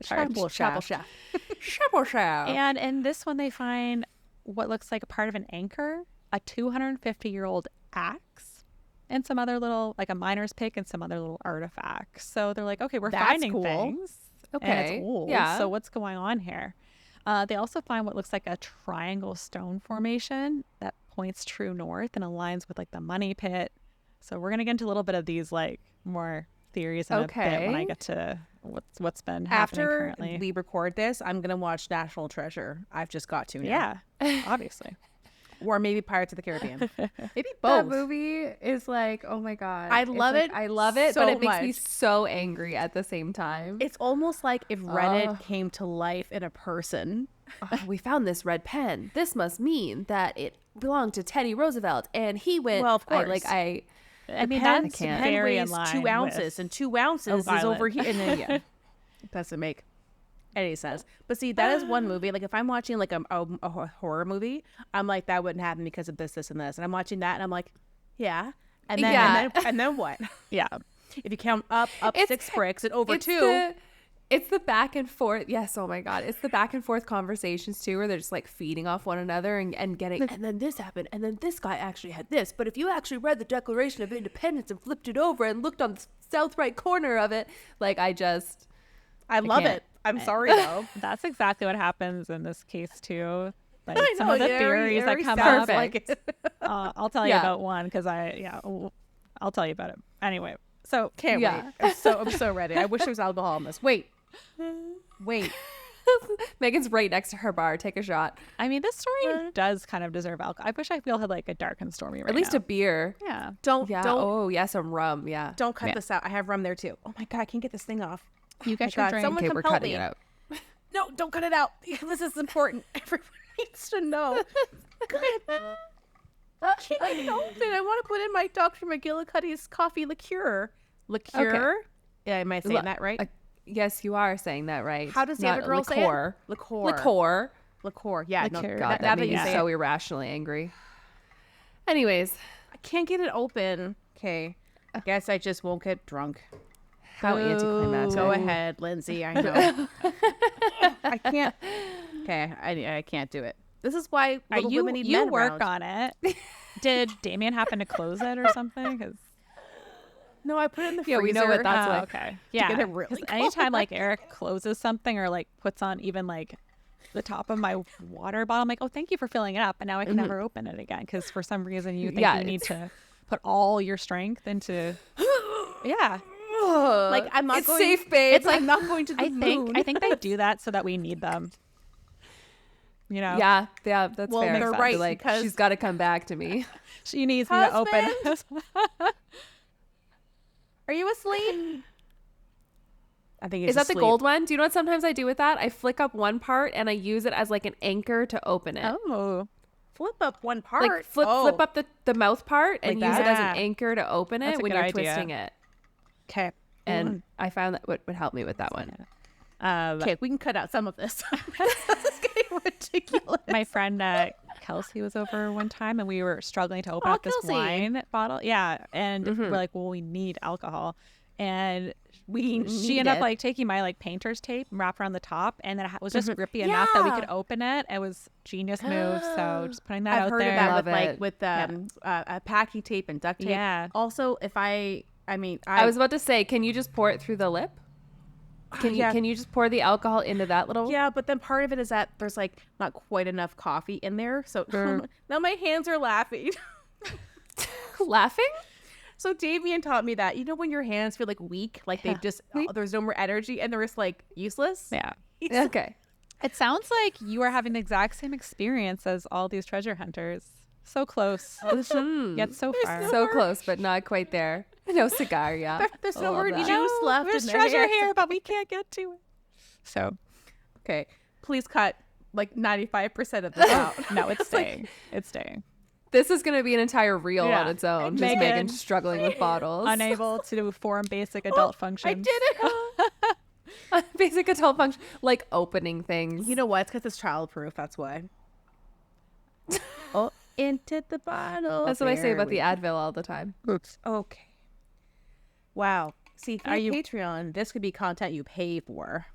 Chapel shaft. And in this one, they find what looks like a part of an anchor, a 250-year-old axe, and some other little, like a miner's pick and some other little artifacts. So they're like, okay, we're finding things. Okay. And it's old. Yeah. So what's going on here? They also find what looks like a triangle stone formation that points true north and aligns with like the money pit. So we're going to get into a little bit of these like more theories in a bit when I get to what's been happening currently. After we record this, I'm going to watch National Treasure. I've just got to now. Yeah, obviously. Or maybe Pirates of the Caribbean. Maybe both. That movie is like, oh my God. I love it. I love it, so but it makes much. me so angry at the same time. It's almost like if Reddit came to life in a person. We found this red pen. This must mean that it belonged to Teddy Roosevelt, and he went. Well, of course. I mean, pen that's very in weighs line 2 ounces, and 2 ounces is over here. And then, doesn't make any sense. But see, that is one movie. Like if I'm watching like a horror movie, I'm like, that wouldn't happen because of this, and this. And I'm watching that, and I'm like, yeah. And then and then what? Yeah. If you count up 6 bricks and over 2. It's the back and forth. Yes. Oh my God. It's the back and forth conversations too, where they're just like feeding off one another and getting, and then this happened. And then this guy actually had this. But if you actually read the Declaration of Independence and flipped it over and looked on the south right corner of it, like I love it. I'm sorry though. That's exactly what happens in this case too. Like some know, of the theories that come up. Like I'll tell you about one because I'll tell you about it anyway. So can't wait. I'm so ready. I wish there was alcohol in this. Wait. Megan's right next to her bar. Take a shot. I mean, this story does kind of deserve alcohol. I wish I feel had like a dark and stormy right At least now. a beer. Yeah. Don't. Oh, yeah, some rum. Yeah. Don't cut this out. I have rum there too. Oh my God, I can't get this thing off. You get your drink. Someone Okay, come we're help cutting me. it out. No, don't cut it out. This is important. Everyone needs to know. I can't get it open. I want to put in my Dr. McGillicuddy's coffee liqueur. Liqueur? Okay. Yeah, am I saying that right? Yes, you are saying that right. How does the other girl say it? Liqueur. Yeah, Liqueur. God, that made me so irrationally angry. Anyways, I can't get it open. Okay. I guess I just won't get drunk. how anticlimactic. Go ahead, Lindsay. I know. I can't. Okay, I can't do it. This is why little women need men work around. on it. Did Damien happen to close it or something? Because No, I put it in the freezer. Yeah, we know what that's like. Okay. Yeah. get it really 'Cause anytime like Eric closes something or like puts on even like the top of my water bottle, I'm like, oh, thank you for filling it up, and now I can never open it again because for some reason you think you need to put all your strength into. Yeah. Like I'm not It's going. safe, babe. It's like I'm not going to the moon. I think they do that so that we need them. You know. Yeah, that's Well, fair. they're But, right, like because- she's got to come back to me. She needs me to open. Are you asleep? I think it's Is that asleep. the gold one? Do you know what sometimes I do with that? I flick up one part and I use it as like an anchor to open it. Oh. Flip up one part. Like flip up the mouth part and Like use it as an that? anchor to open That's it a when good you're idea. twisting it. Okay. And I found that would help me with that one. Okay, we can cut out some of this. This is getting ridiculous. My friend Kelsey was over one time and we were struggling to open up this Kelsey. wine bottle. Yeah. And we're like, well, we need alcohol. And she ended up like taking my like painter's tape and wrapped around the top, and then it was just grippy enough that we could open it. It was genius move. So just putting that I've out heard there. of that Love with like it. with packing tape and duct tape. Yeah. Also, if I I was about to say, can you just pour it through the lip? Can you just pour the alcohol into that little? Yeah, but then part of it is that there's like not quite enough coffee in there. So now my hands are laughing. Laughing? So Damien taught me that. You know when your hands feel like weak, like they just there's no more energy and they're just like useless. Yeah. Okay. It sounds like you are having the exact same experience as all these treasure hunters. So close, yet so far. So close, but not quite there. No cigar, yeah. There's I no love more that. juice left. There's in treasure there. here, but we can't get to it. So, Okay, please cut like 95% of this out. no, it's staying. It's staying. This is going to be an entire reel Yeah. on its own. Just Megan. Megan struggling with bottles. Unable to perform basic adult functions. I did it. Basic adult function, like opening things. You know what? It's because it's childproof. That's why. Oh, into the bottle. That's what I say There about we the Advil all the time. Oops. Okay. Wow. See, for Are you- Patreon, this could be content you pay for.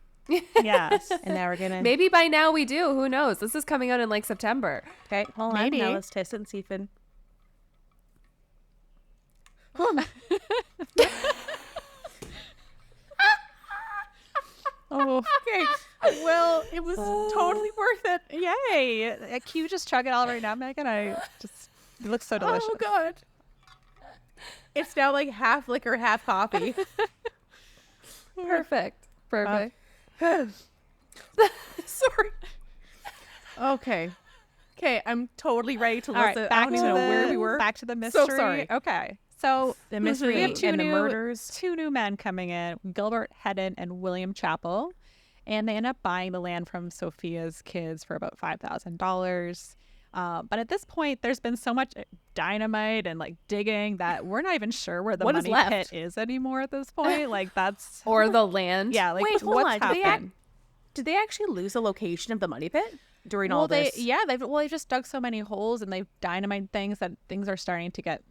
Yes. And now we're gonna. Maybe by now we do. Who knows? This is coming out in like September. Okay, hold Maybe. on. Now let's test it and see if it. Oh, Okay. Well, it was totally worth it. yay. Can you just chug it all right now, Megan? It looks so delicious. Oh God. It's now like half liquor, half coffee. Perfect. Perfect. Sorry. Okay. Okay, I'm totally ready to All right, listen. I back don't to even know the where we were. back to the mystery. sorry. Okay, so The mystery we have and the murders. two new men coming in: Gilbert Hedden and William Chappell, and they end up buying the land from Sophia's kids for about $5,000. But at this point, there's been so much dynamite and like digging that we're not even sure where the What is money left? pit is anymore at this point. Like that's Or the land. yeah. Like Wait, hold what's on. happened? Did they actually lose the location of the money pit during all Well, this? they've just dug so many holes and they've dynamite things that things are starting to get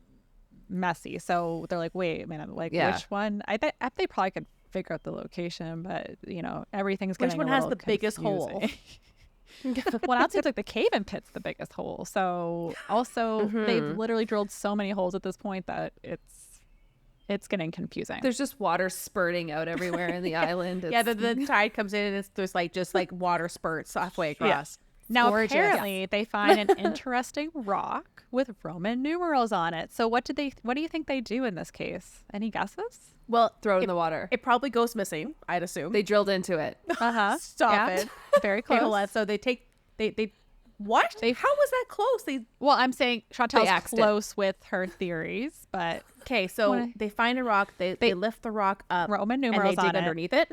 messy. So they're like, wait a minute, like Yeah. which one? They probably could figure out the location, but you know everything's Which getting one a has little the biggest hole? confusing. Well, now it seems like the cave-in pit's the biggest hole. So also they've literally drilled so many holes at this point that it's getting confusing. There's just water spurting out everywhere in the island. Yeah, It's- the tide comes in and there's like just like water spurts halfway across. Now, Gorgeous. apparently, they find an interesting rock with Roman numerals on it. So, what do you think they do in this case? Any guesses? Well, throw it in the water. it probably goes missing, I'd assume. They drilled into it. Stop it. Very Okay, close. hold on. So they what? How was that close? Well, I'm saying Chantel's axed it. close with her theories, but Okay, so What I- they find a rock. They lift the rock up. Roman and numerals they dig on it. underneath it.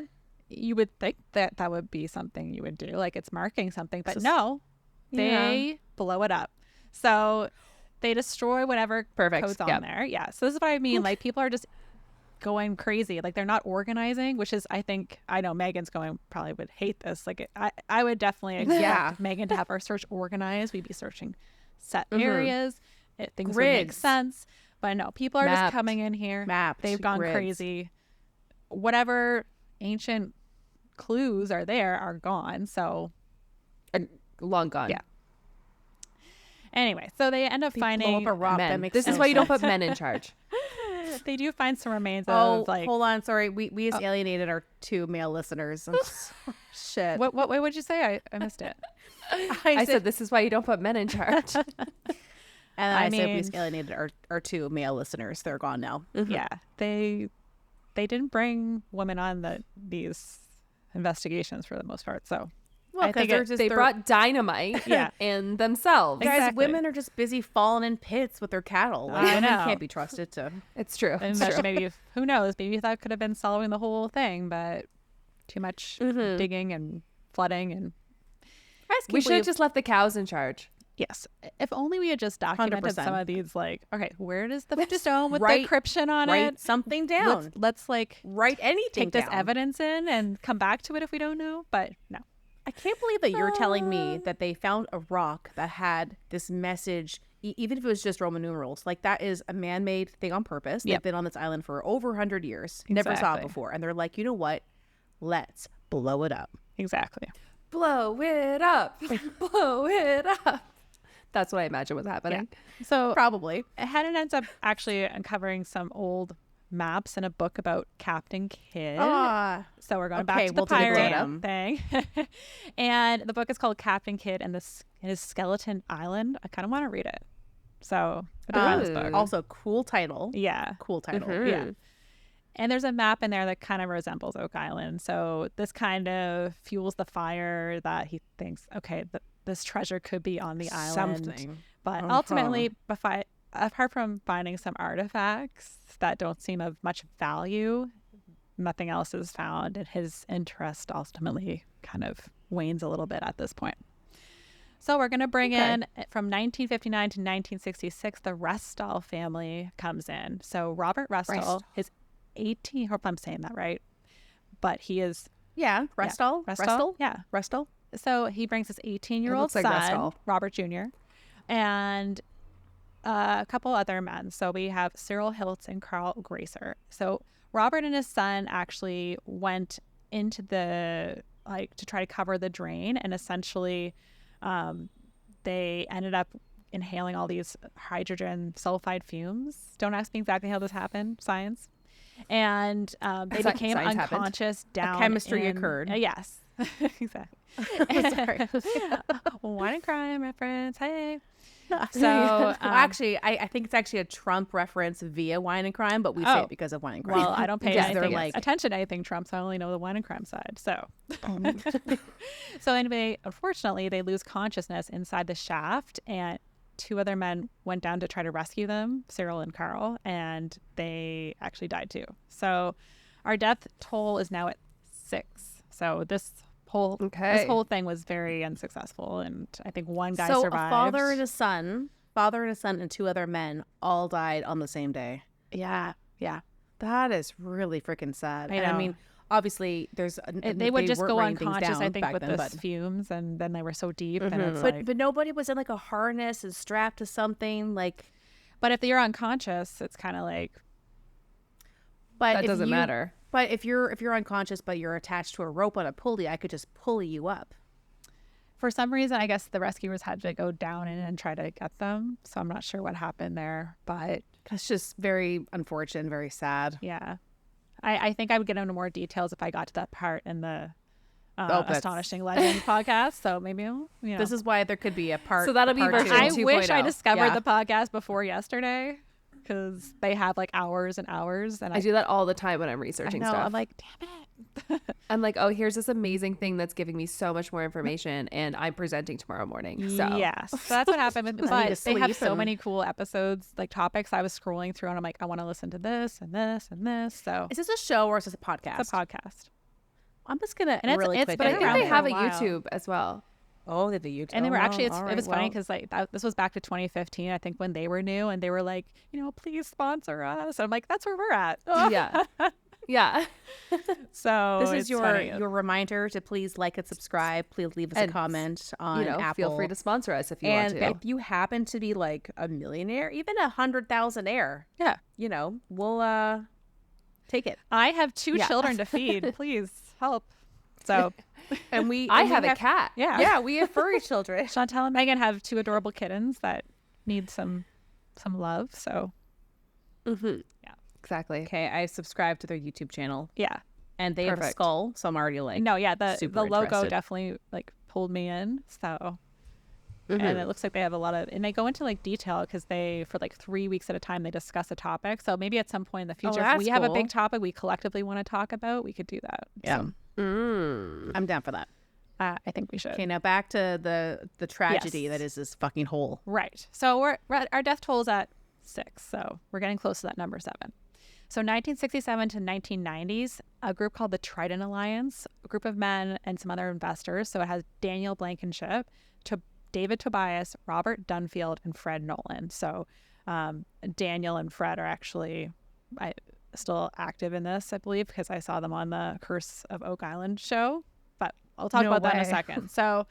You would think that would be something you would do, like it's marking something, but Just- no, they blow it up. So they destroy whatever Perfect. code's on Yep. there. Yeah. So this is what I mean. Like people are just going crazy. Like they're not organizing, which is I know Megan's probably would hate this. Like I would definitely expect Yeah. Megan to have our search organized. We'd be searching set areas. Things would make Grids. sense. But no, people are just Mapped. coming in here. Mapped, They've gone grids. crazy. Whatever ancient clues are there are gone. So Long gone. Yeah. anyway, so they end up Blow finding up a rock. That Men. makes This is no why you don't sense. put men in charge. they do find some remains Oh, of like hold on. Sorry, we just alienated our 2 male listeners. Shit. what would you say? I missed it. I said this is why you don't put men in charge. And I I said we mean- just alienated our 2 male listeners. They're gone now. Yeah, they didn't bring women on these investigations for the most part. So Well, I think because They brought dynamite Yeah. in themselves. guys, Exactly. women are just busy falling in pits with their cattle. Like, I women know. can't be trusted to. It's true. and It's that's true. maybe who knows? Maybe that could have been solving the whole thing, but too much digging and flooding and We should have just left the cows in charge. yes. If only we had just documented 100%. some of these. Like, okay, where does the stone with write- the encryption on Write it? something down. Let's like Write anything take this down. evidence in and come back to it if we don't know. But no. I can't believe that you're telling me that they found a rock that had this message, even if it was just Roman numerals. Like, that is a man-made thing on purpose. They've Yep. been on this island for over 100 years. Never saw it Exactly. before. And they're like, you know what? Let's blow it up. Exactly. Blow it up. Blow it up. That's what I imagine was happening. So Probably. Hedden ends up actually uncovering some old maps in a book about Captain Kidd. So we're going back Okay, to the we'll take it pirate down. thing. And the book is called Captain Kidd and his Skeleton Island. I kind of want to read it. So I have to find this book. Also, cool title. Yeah. Cool title. Yeah. And there's a map in there that kind of resembles Oak Island. So this kind of fuels the fire that he thinks, okay, this treasure could be on the island. Something. But ultimately, apart from finding some artifacts that don't seem of much value, nothing else is found. And his interest ultimately kind of wanes a little bit at this point. So we're going to bring in, from 1959 to 1966, the Restall family comes in. So Robert Restall is 18. Hope I'm saying that right. But he is... Yeah, Restall. Restall? Yeah. Restall. So he brings his 18-year-old son, Restall. Robert Jr., and a couple other men. So we have Cyril Hiltz and Carl Gracer. So Robert and his son actually went into the... to try to cover the drain, and essentially they ended up inhaling all these hydrogen sulfide fumes. Don't ask me exactly how this happened, science. And they became unconscious down. Chemistry occurred. Yes, exactly. Sorry. Wine and crime reference. Hey. So actually, I think it's actually a Trump reference via Wine and Crime, but we say it because of Wine and Crime. Well, I don't pay Because attention to anything Trump, so I only know the Wine and Crime side. So, so anyway, unfortunately, they lose consciousness inside the shaft, and two other men went down to try to rescue them, Cyril and Carl, and they actually died too. So our death toll is now at 6. So this whole thing was very unsuccessful, and I think one guy survived. So a father and a son and 2 other men all died on the same day. Yeah. That is really freaking sad. I know. And I mean, obviously, They would just go unconscious, I think, with then, the fumes, and then they were so deep. And it's but nobody was in like a harness and strapped to something like. But if you're unconscious, it's kind of like. But that doesn't matter. But if you're unconscious, but you're attached to a rope on a pulley, I could just pull you up. For some reason, I guess the rescuers had to go down in and try to get them. So I'm not sure what happened there, but that's just very unfortunate, very sad. Yeah, I think I would get into more details if I got to that part in the Astonishing Legend podcast. So maybe this is why there could be a part. So that'll be version 2.0. I wish I discovered the podcast before yesterday, because they have like hours and hours, and I do that all the time when I'm researching stuff. I'm like, damn it. I'm like, oh, here's this amazing thing that's giving me so much more information, and I'm presenting tomorrow morning. So yes, so that's what happened. But they have so many cool episodes, like topics. I was scrolling through, and I'm like, I want to listen to this and this and this. So is this a show or is this a podcast? It's a podcast. I'm just gonna but I think they have a YouTube as well. Oh, they have a YouTube. And they were actually, it was funny because this was back to 2015, I think, when they were new, and they were like, please sponsor us. And I'm like, that's where we're at. Yeah. Yeah. So this is your reminder to please like and subscribe. Please leave us a comment on Apple. Feel free to sponsor us if you want to. And if you happen to be like a millionaire, even 100,000-aire, we'll take it. I have 2 children to feed. Please help. So, and I have a cat. Yeah, we have furry children. Chantel and Megan have 2 adorable kittens that need some love. So, yeah, exactly. Okay, I subscribed to their YouTube channel. Yeah, and they have a skull, so I'm already like, the logo definitely like pulled me in. So, and it looks like they have a lot of, and they go into like detail because they, for like 3 weeks at a time, they discuss a topic. So maybe at some point in the future, if we have a big topic we collectively want to talk about, we could do that. Yeah. So. I'm down for that. I think we should. Okay, now back to the tragedy that is this fucking hole. Right. So our death toll is at 6. So we're getting close to that number 7. So 1967 to 1990s, a group called the Trident Alliance, a group of men and some other investors. So it has Daniel Blankenship, David Tobias, Robert Dunfield, and Fred Nolan. So Daniel and Fred are actually still active in this, I believe, because I saw them on the Curse of Oak Island show. But I'll talk about that in a second. So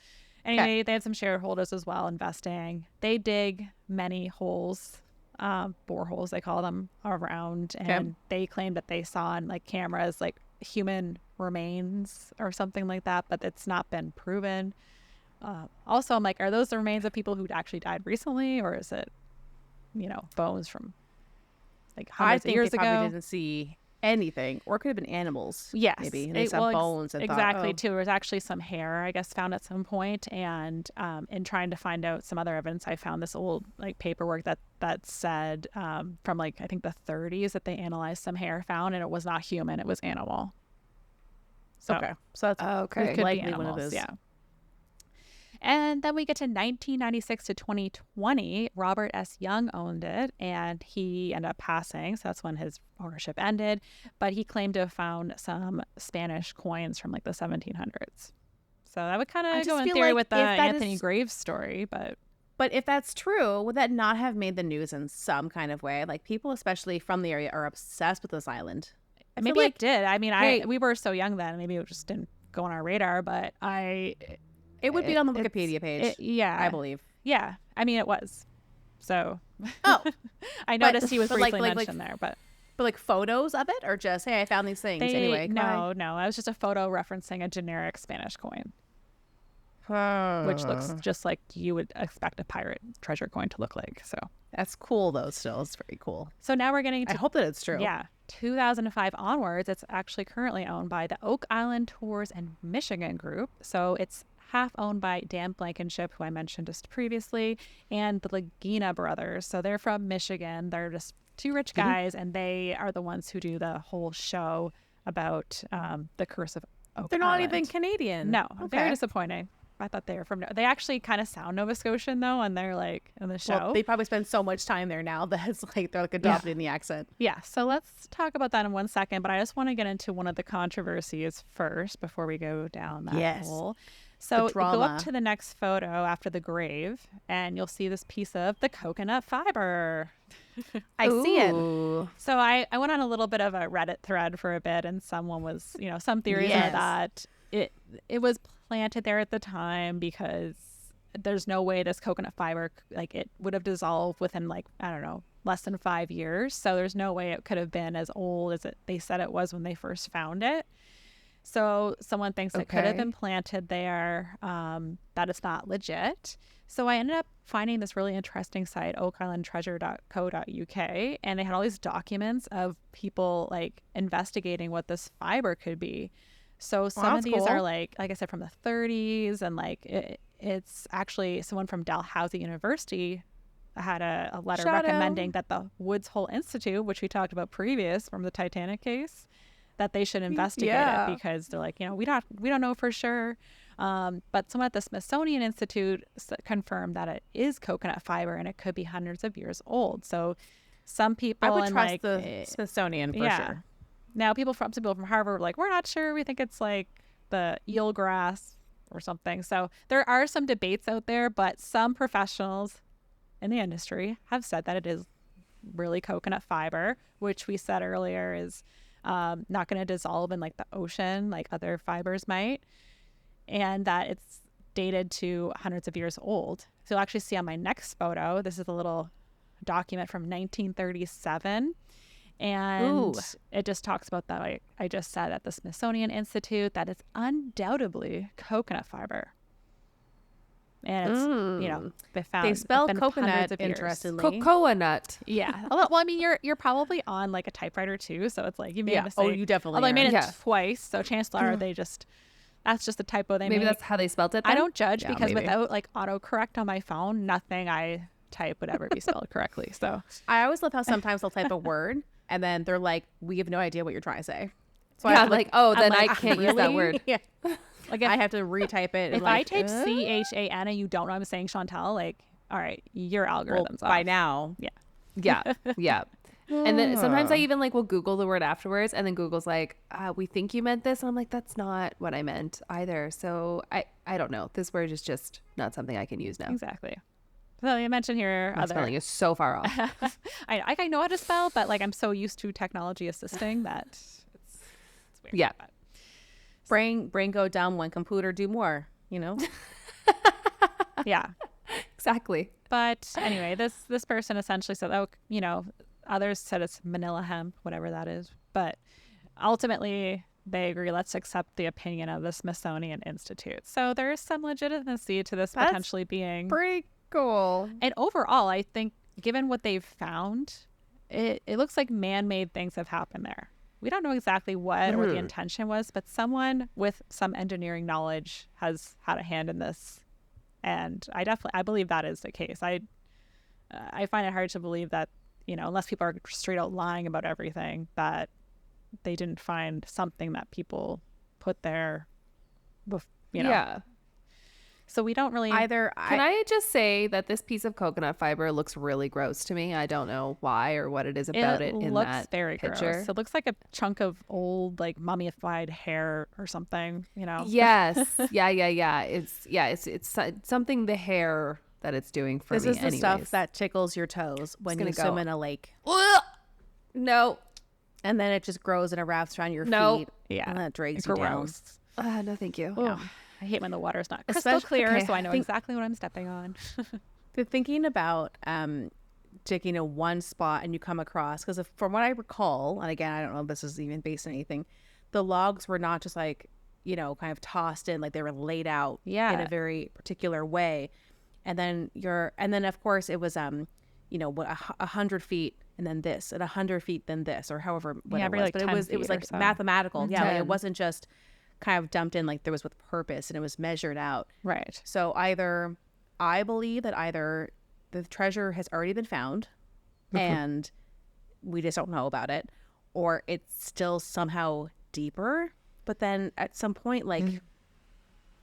anyway, they have some shareholders as well investing. They dig many holes, boreholes they call them, around, and they claim that they saw on like cameras like human remains or something like that, but it's not been proven. Also, I'm like, are those the remains of people who actually died recently, or is it bones from like hundreds of years ago? I probably didn't see anything, or it could have been animals. Yes, maybe. And they saw bones and exactly thought, too. There was actually some hair, I guess, found at some point, and in trying to find out some other evidence, I found this old like paperwork that said from like I think the 30s that they analyzed some hair found, and it was not human, it was animal. So, okay, so that's Okay. it could likely be animals, one of those. yeah. And then we get to 1996 to 2020. Robert S. Young owned it, and he ended up passing. So that's when his ownership ended. But he claimed to have found some Spanish coins from like the 1700s. So that would kind I of just go in feel theory like with the if that Anthony is- Graves story. But if that's true, would that not have made the news in some kind of way? Like, people, especially from the area, are obsessed with this island. I feel maybe like it did. I mean, hey- we were so young then. Maybe it just didn't go on our radar. But it would be on the it's- Wikipedia page. yeah. I believe. Yeah. I mean, it was. So Oh, I noticed he was but briefly like mentioned there. But but like photos of it, or just, hey, I found these things. Anyway, no, it was just a photo referencing a generic Spanish coin, which looks just like you would expect a pirate treasure coin to look like. So That's cool, though. Still, it's very cool. now we're getting I to hope that it's true. 2005 onwards. It's actually currently owned by the Oak Island Tours and Michigan Group. So it's half owned by Dan Blankenship, who I mentioned just previously, and the Lagina brothers. So they're from Michigan. They're just two rich guys, and they are the ones who do the whole show about the curse of Oak They're not Island. even Canadian. No, Okay. very disappointing. I thought they were from. They actually kind of sound Nova Scotian though, and they're like in the show. Well, they probably spend so much time there now that it's like they're like adopting the accent. Yeah, so let's talk about that in 1 second, but I just want to get into one of the controversies first before we go down that Yes. hole. So go drama. up to the next photo after the grave, and you'll see this piece of the coconut fiber. I see it. Ooh. So I went on a little bit of a Reddit thread for a bit, and someone was, some theories Yes. are that it was planted there at the time because there's no way this coconut fiber, like, it would have dissolved within, like, I don't know, less than 5 years. So there's no way it could have been as old as they said it was when they first found it. So someone thinks it could have Okay. been planted there, that it's not legit. So I ended up finding this really interesting site, oakislandtreasure.co.uk, and they had all these documents of people like investigating what this fiber could be. So some of that's these cool. are like I said, from the 30s, and like it's actually someone from Dalhousie University had a letter Shout recommending that the Woods Hole Institute, which we talked about previous from the Titanic case, that they should investigate Yeah. it because they're like, we don't know for sure. But someone at the Smithsonian Institute confirmed that it is coconut fiber and it could be hundreds of years old. So some people I would and trust like the Smithsonian for yeah. sure. Now some people from Harvard were like, we're not sure. We think it's like the eelgrass or something. So there are some debates out there, but some professionals in the industry have said that it is really coconut fiber, which we said earlier is not going to dissolve in like the ocean like other fibers might, and that it's dated to hundreds of years old. So you'll actually see on my next photo, this is a little document from 1937, and Ooh. it just talks about that, like I just said, at the Smithsonian Institute, that it's undoubtedly coconut fiber. And it's, they found They it's spell been coconut hundreds of years. interestingly. Cocoa nut. Yeah. Well, I mean, you're probably on like a typewriter too, so it's like you made a Yeah. mistake. Oh, you definitely Although I made are. it Yeah. twice, so chances are that's just a typo they Maybe made. that's how they spelled it. I then? don't judge Yeah, because maybe. without like autocorrect on my phone, nothing I type would ever be spelled correctly. So I always love how sometimes they'll type a word and then they're like, we have no idea what you're trying to say. So Yeah, I'm like, oh, I'm then like, I can't use that really? word. Yeah. like I have to retype it. And if like, I type CHAN and you don't know I'm saying Chantal, like, all right, your well, algorithm's by off. now, Yeah. Yeah. And then sometimes I even like will Google the word afterwards, and then Google's like, we think you meant this. And I'm like, that's not what I meant either. So I don't know. This word is just not something I can use now. Exactly. So you mentioned here My spelling is so far off. I know how to spell, but like I'm so used to technology assisting that it's weird. Yeah. But brain go down when computer do more, yeah. Exactly. But anyway, this person essentially said, oh, others said it's Manila hemp, whatever that is. But ultimately, they agree, let's accept the opinion of the Smithsonian Institute. So there is some legitimacy to this That's potentially being. pretty cool. And overall, I think, given what they've found, it looks like man-made things have happened there. we don't know exactly what or what the intention was, but someone with some engineering knowledge has had a hand in this. And I believe that is the case. I find it hard to believe that, unless people are straight out lying about everything, that they didn't find something that people put there, Yeah. So we don't really either. Can I just say that this piece of coconut fiber looks really gross to me? I don't know why or what it is about it in looks that very picture. gross. It looks like a chunk of old, like, mummified hair or something, Yes. Yeah. It's something, the hair that it's doing for This me is the anyways. stuff that tickles your toes when you swim in a lake. No. And then it just grows and it wraps around your No. feet. Yeah. And then it drags you down. Gross. No, thank you. Yeah. I hate when the water's not crystal Especially- clear, okay, so I know think- exactly what I'm stepping on. But thinking about digging in one spot and you come across, because from what I recall, and again, I don't know if this is even based on anything, the logs were not just like, kind of tossed in, like they were laid out in a very particular way. And then of course it was, 100 feet and then this, and 100 feet then this, or however what it was. like but 10 it was feet like or so. mathematical. Yeah, like it 10. wasn't just kind of dumped in, like there was with purpose and it was measured out. Right. So I believe that either the treasure has already been found and we just don't know about it, or it's still somehow deeper. But then at some point, like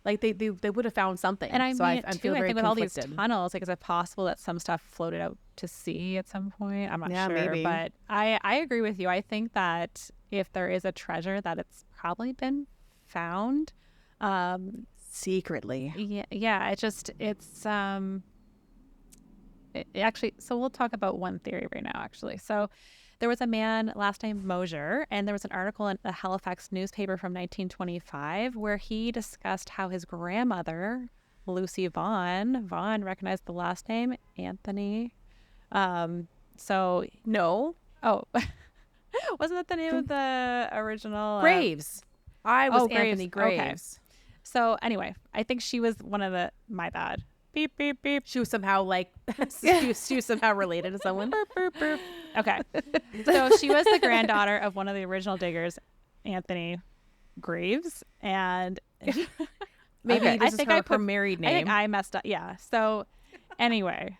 they would have found something. And I so mean, I too, feel I very think with all these conflicted. tunnels, like, is it possible that some stuff floated out to sea at some point? I'm not Yeah, sure. maybe. But I agree with you. I think that if there is a treasure, that it's probably been found. Secretly. Yeah. Actually, so we'll talk about one theory right now, actually. So there was a man last name Mosier, and there was an article in the Halifax newspaper from 1925 where he discussed how his grandmother, Lucy Vaughn recognized the last name, Anthony. So No. Oh, wasn't that the name of the original? Graves. I was Graves. Anthony Graves. Okay. So anyway, I think she was one of the, my bad. Beep, beep, beep. She was somehow like, she was somehow related to someone. Okay. So she was the granddaughter of one of the original diggers, Anthony Graves. And Maybe this is think her, I her put- married I think name. I messed up. Yeah. So anyway,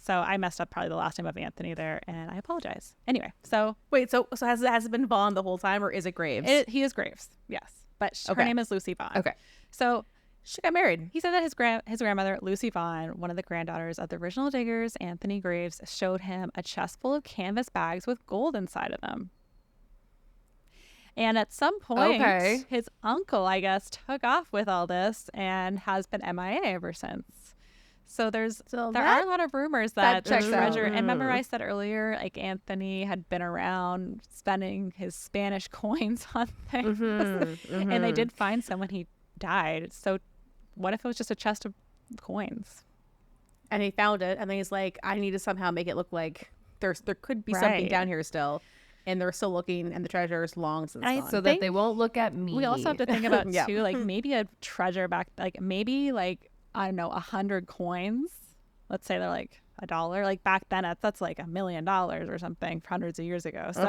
so I messed up probably the last name of Anthony there, and I apologize. Anyway, so Wait, so has it been Vaughn the whole time, or is it Graves? he is Graves. Yes. But her Okay. name is Lucy Vaughn. Okay. So She got married. he said that his grandmother, Lucy Vaughn, one of the granddaughters of the original diggers, Anthony Graves, showed him a chest full of canvas bags with gold inside of them. And at some point, his uncle, I guess, took off with all this and has been MIA ever since. So there are a lot of rumors that the checks out. treasure. And remember, I said earlier, like, Anthony had been around spending his Spanish coins on things, and they did find some when he died. So what if it was just a chest of coins? And he found it, and then he's like, I need to somehow make it look like there could be something Right. down here still. And they're still looking, and the treasure is long since I gone. So that they won't look at me. We also have to think about Yeah. too, like, maybe a treasure back, like maybe like, I don't know, 100 coins. Let's say they're like $1. Like back then, that's like $1 million or something hundreds of years ago. So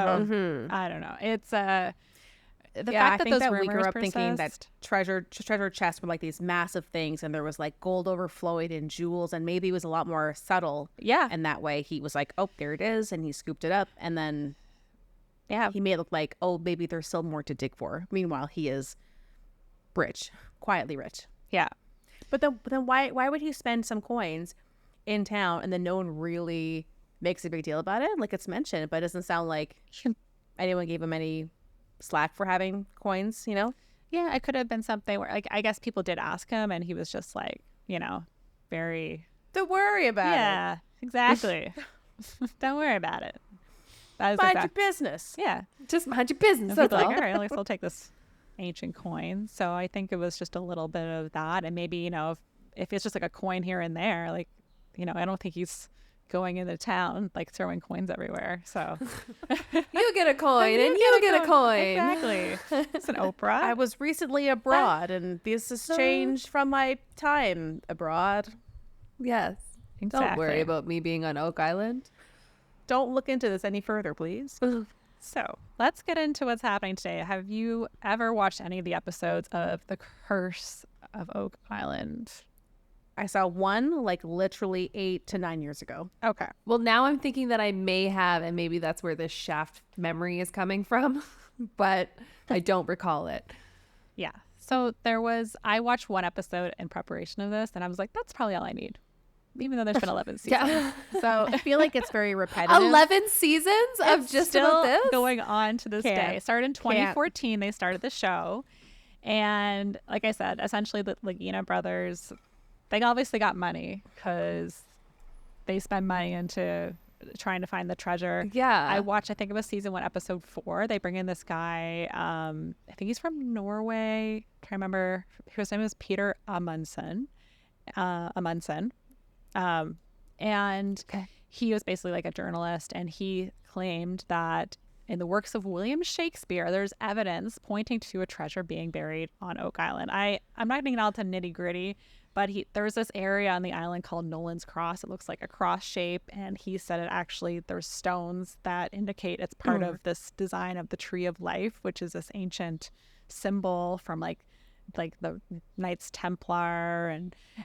I don't know. It's the I fact that think those that we rumors grew up thinking that persist- treasure chests were like these massive things, and there was like gold overflowing and jewels, and maybe it was a lot more subtle. Yeah. And that way he was like, oh, there it is, and he scooped it up, and then he made it look like, oh, maybe there's still more to dig for. Meanwhile, he is rich, quietly rich. Yeah. But then why would he spend some coins in town and then no one really makes a big deal about it? Like, it's mentioned, but it doesn't sound like anyone gave him any slack for having coins, you know? Yeah. It could have been something where, like, I guess people did ask him and he was just like, very. Don't worry about it. Yeah, exactly. Don't worry about it. That is Mind your exact- business. Yeah. Just mind your business. And That's people are all. like, all right, at least I'll take this ancient coin. So I think it was just a little bit of that. And maybe, if it's just like a coin here and there, like, I don't think he's going into town, like throwing coins everywhere. So You get a coin and you get a coin. Exactly. It's an Oprah. I was recently abroad, and this has changed from my time abroad. Yes. Exactly. Don't worry about me being on Oak Island. Don't look into this any further, please. So let's get into what's happening today. Have you ever watched any of the episodes of The Curse of Oak Island? I saw one like literally 8 to 9 years ago. Okay. Well, now I'm thinking that I may have, and maybe that's where this Shaft memory is coming from, but I don't recall it. Yeah. So I watched one episode in preparation of this, and I was like, that's probably all I need, even though there's been 11 seasons. Yeah. So I feel like it's very repetitive. 11 seasons of just still about this? going on to this Can't. day. It started in 2014. They started the show. And like I said, essentially the Lagina brothers, they obviously got money because they spend money into trying to find the treasure. Yeah. I watched, I think it was season 1, episode 4. They bring in this guy. I think he's from Norway. I'm trying to remember. His name is Peter Amundsen. And he was basically like a journalist, and he claimed that in the works of William Shakespeare, there's evidence pointing to a treasure being buried on Oak Island. I'm not getting all to nitty gritty, but there's this area on the island called Nolan's Cross. It looks like a cross shape, and he said it actually, there's stones that indicate it's part of this design of the Tree of Life, which is this ancient symbol from like the Knights Templar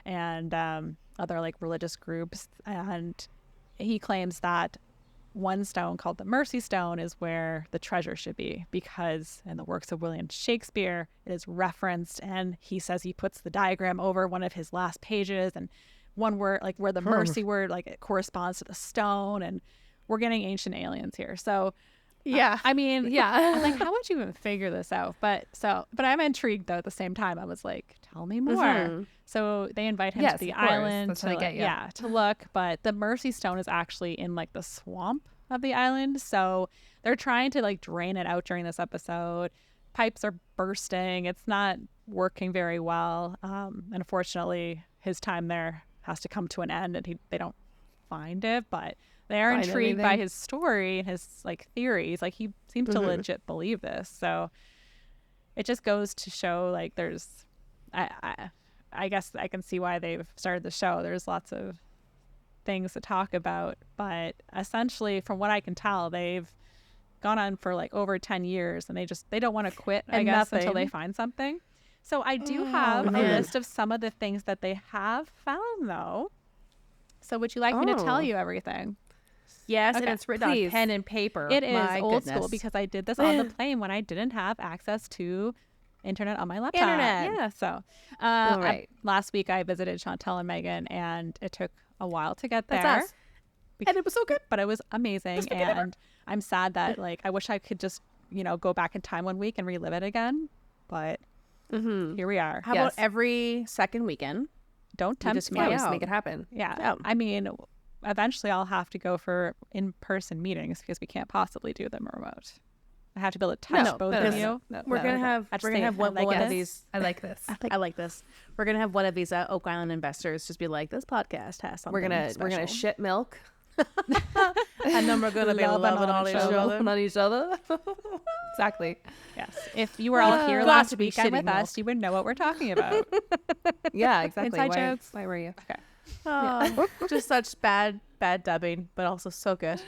and other like religious groups. And he claims that one stone called the Mercy Stone is where the treasure should be, because in the works of William Shakespeare it is referenced, and he says he puts the diagram over one of his last pages, and one word like where the mercy word like it corresponds to the stone, and we're getting ancient aliens here. So Yeah. I mean, Yeah. I'm like, how would you even figure this out? But I'm intrigued though. At the same time, I was like, tell me more. So they invite him Yes, to the of course. island That's how to they get you. to look. But the Mercy Stone is actually in like the swamp of the island. So they're trying to like drain it out during this episode. Pipes are bursting. It's not working very well. Unfortunately, his time there has to come to an end, and they don't find it, but they are Find intrigued by anything? his story and his like theories. Like he seems to legit believe this. So it just goes to show like there's, I guess I can see why they've started the show. There's lots of things to talk about, but essentially from what I can tell, they've gone on for like over 10 years, and they don't want to quit, I And guess, until nothing. they find something. So I do have a man. list of some of the things that they have found though. So would you like me to tell you everything? Yes, Okay, and it's written please. on pen and paper. It is My old goodness. school because I did this on the plane when I didn't have access to internet on my laptop. Internet. Yeah. So right. last week I visited Chantel and Megan, and it took a while to get there. That's us. And it was so good. But it was amazing. And I'm sad that like I wish I could just, go back in time one week and relive it again. But here we are. How about every second weekend? Don't tempt just me. fly Yeah, just out. make it happen. Yeah. Yeah. I mean, eventually I'll have to go for in-person meetings because we can't possibly do them remote. I have to be able to touch No, both no, of no, you. We're gonna have I just we're gonna say have one, I like one of this. these. I like this. I like this. We're gonna have one of these Oak Island investors just be like, this podcast has something. We're gonna special. shit milk. and then we're gonna be Loving loving on on each each other. other. on each other. Exactly. Yes. If you were all here Got last to be weekend with shitting us, you would know what we're talking about. Yeah, exactly. Inside why, jokes. Why were you? Okay. Oh, just such bad dubbing, but also so good.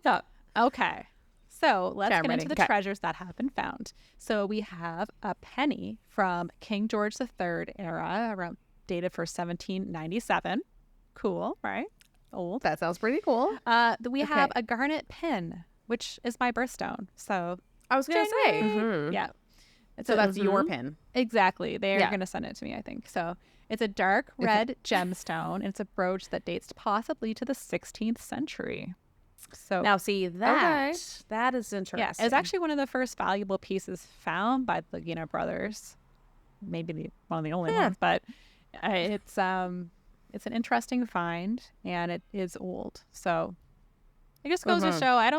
So, okay. So let's Okay, I'm get ready. into the Okay. treasures that have been found. So we have a penny from King George III era, around dated for 1797. Cool, right? Old. That sounds pretty cool. We have a garnet pin, which is my birthstone. So I was gonna say. Mhm. yeah. So that's your pin. Exactly. They're Yeah. going to send it to me, I think. So it's a dark red gemstone. And it's a brooch that dates possibly to the 16th century. So Now see that that is interesting. yeah, it was actually one of the first valuable pieces found by the Lagina brothers. Maybe one of the only ones, but it's an interesting find, and it is old. So it just goes to show I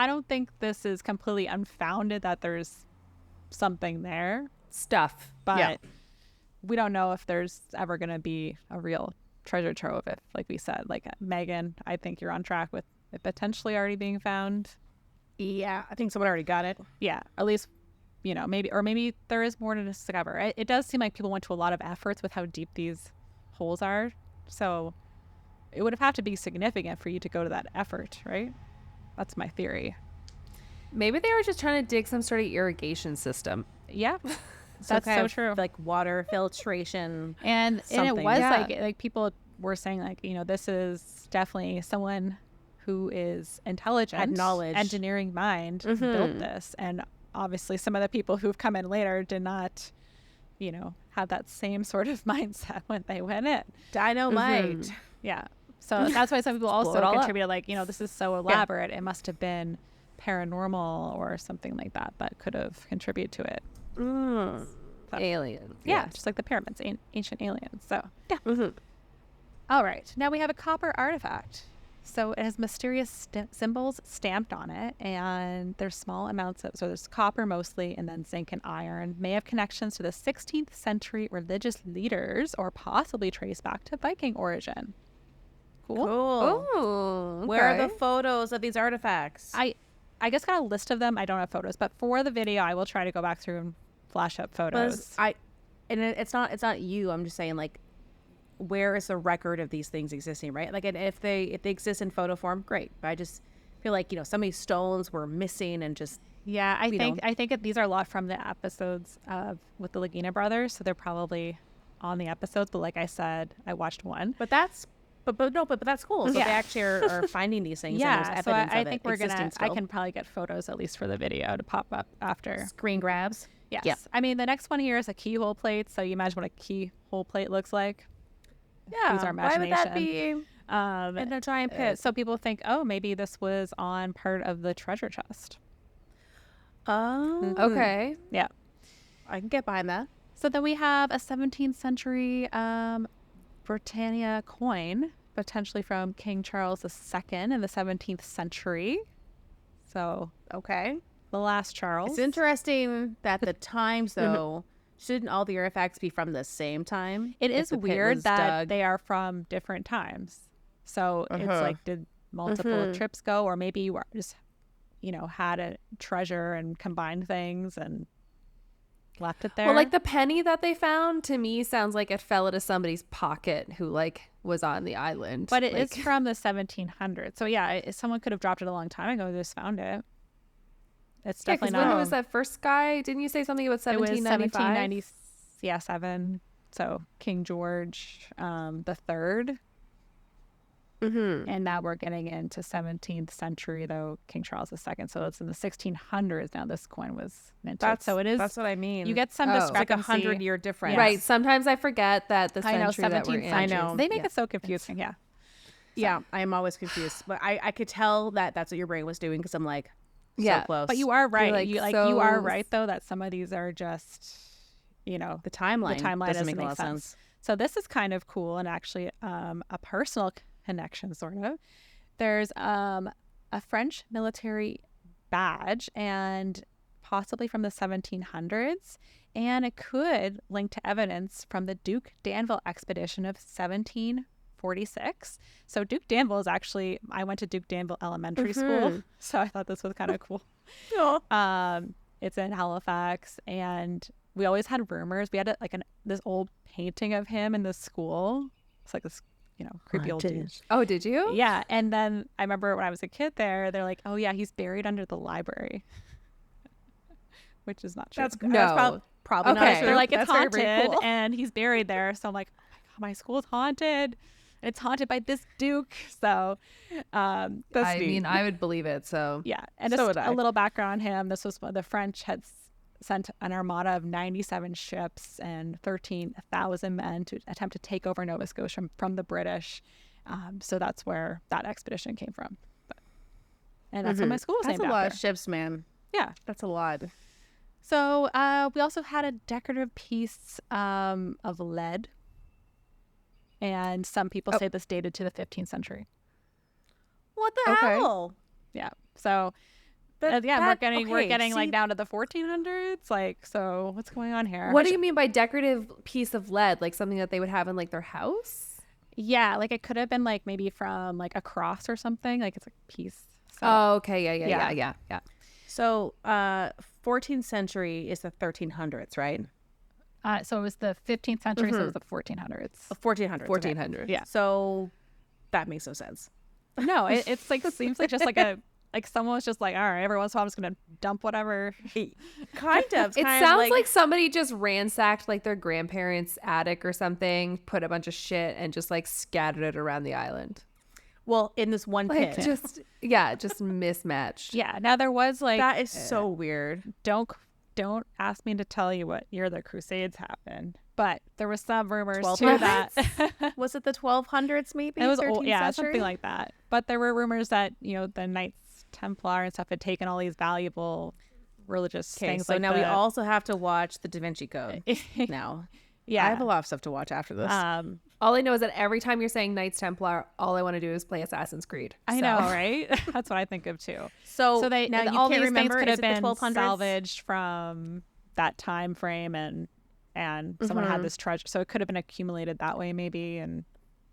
don't think this is completely unfounded that there's something there, Stuff. but we don't know if there's ever going to be a real treasure trove. If, like we said, like Megan, I think you're on track with it potentially already being found. Yeah, I think someone already got it. Yeah, at least, maybe there is more to discover. It does seem like people went to a lot of efforts with how deep these holes are. So it would have to be significant for you to go to that effort, right? That's my theory. Maybe they were just trying to dig some sort of irrigation system. Yeah. So That's kind so of true. like water filtration. And it something. was Yeah. like people were saying like, this is definitely someone who is intelligent, Had knowledge. engineering mind built this. And obviously some of the people who've come in later did not, have that same sort of mindset when they went in. Dynamite. Yeah. So that's why some people also blow it all up. contributed like, this is so elaborate. It must have been paranormal or something like that could have contributed to it. So, Aliens. yeah, just like the pyramids, ancient aliens. So, yeah. Mm-hmm. All right. Now we have a copper artifact. So it has mysterious symbols stamped on it, and there's small amounts of, so there's copper mostly, and then zinc and iron. May have connections to the 16th century religious leaders, or possibly trace back to Viking origin. Cool. Oh, okay. Where are the photos of these artifacts? I just got a list of them. I don't have photos, but for the video, I will try to go back through and flash up photos. It's not you. I'm just saying, like, where is the record of these things existing, right? Like, and if they exist in photo form, great. But I just feel like some of these stones were missing and just Yeah, I think these are a lot from the episodes with the Lagina brothers, so they're probably on the episodes. But like I said, I watched one. But that's cool. So Yeah. they actually are finding these things. And Yeah, there's so evidence I of think it we're gonna. existing I still. can probably get photos at least for the video to pop up after. Screen grabs. Yes. Yeah. I mean, the next one here is a keyhole plate. So you imagine what a keyhole plate looks like. Yeah. Use our Why would that imagination. be in a giant pit? So people think, oh, maybe this was on part of the treasure chest. Oh, Okay. Yeah. I can get behind that. So then we have a 17th century Britannia coin, potentially from King Charles II in the 17th century. So Okay. the last Charles. It's interesting that the times, though, shouldn't all the artifacts be from the same time? It if is the pit weird was that dug? they are from different times. So it's like, did multiple trips go, or maybe you were just, had a treasure and combined things and left it there. Well, like the penny that they found to me sounds like it fell out of somebody's pocket who was on the island. But it is Like, from the 1700s. So yeah, someone could have dropped it a long time ago. They just found it. It's yeah, because definitely when not. was that first guy? Didn't you say something about It was 1795? 1797. So King George the Third. Mm-hmm. And now we're getting into 17th century, though, King Charles II. So it's in the 1600s now this coin was minted. So it is. That's what I mean. You get some Oh. It's like discrepancy. 100-year difference. Yes. Right. Sometimes I forget that the I know, century that we're 17th in. I know. is- They make yeah. it so confusing. Yeah. Yeah, I'm always confused. But I could tell that that's what your brain was doing because I'm like, Yeah, so close. But you are right. like, you so- are right, though, that some of these are just, the timeline. the timeline doesn't make make a lot of sense. sense. So this is kind of cool and actually a personal connection, sort of. There's a French military badge, and possibly from the 1700s, and it could link to evidence from the Duke Danville expedition of 1746. So Duke Danville is actually, I went to Duke Danville Elementary School, so I thought this was kind of cool. It's in Halifax, and we always had rumors. We had this old painting of him in the school. It's like this, creepy old dude. Oh, did you? Yeah, and then I remember when I was a kid there, they're like, oh yeah, he's buried under the library, which is not true. That's No. probably Okay. not They're true. like, it's That's very, haunted, very cool. and he's buried there. So I'm like, oh my god, my school's haunted. And it's haunted by this duke. So I mean, I would believe it. So yeah, and So just would I. a little background on him. This was the French had sent an armada of 97 ships and 13,000 men to attempt to take over Nova Scotia from the British. So that's where that expedition came from. And that's what my school was That's named a lot after. of ships, man. Yeah. That's a lot. So we also had a decorative piece of lead. And some people say this dated to the 15th century. What the Okay. hell? Yeah. So But we're that- getting okay, like see- down to the 1400s. Like, so what's going on here? what do you mean by decorative piece of lead? Like something that they would have in like their house? Yeah, like it could have been like maybe from like a cross or something. Like it's a piece. So, Oh, okay. Yeah. Yeah. So, 14th century is the 1300s, right? so it was the 15th century, so it was the 1400s. 1400s. 1400. Yeah. So that makes no sense. No, it's like seems like just like a like someone was just like, all right, every once in a while I'm just gonna dump whatever. Kind of. It kind sounds of like somebody just ransacked like their grandparents' attic or something, put a bunch of shit and just like scattered it around the island. well, in this one Like pit. just mismatched. Yeah. Now there was like That is so weird. don't ask me to tell you what year the Crusades happened, but there was some rumors too 1200s? that Was it the 1200s maybe? it was 13th old, yeah, century? something like that. But there were rumors that the Knights Templar and stuff had taken all these valuable religious Okay, things. so like now we also have to watch the Da Vinci Code. the Now, yeah. I have a lot of stuff to watch after this. All I know is that every time you're saying Knights Templar, all I want to do is play Assassin's Creed. I So- know, right? That's what I think of too. so they now you all can't these remember. things could Is have it the been 1200s? salvaged from that time frame, and someone had this treasure, so it could have been accumulated that way maybe. And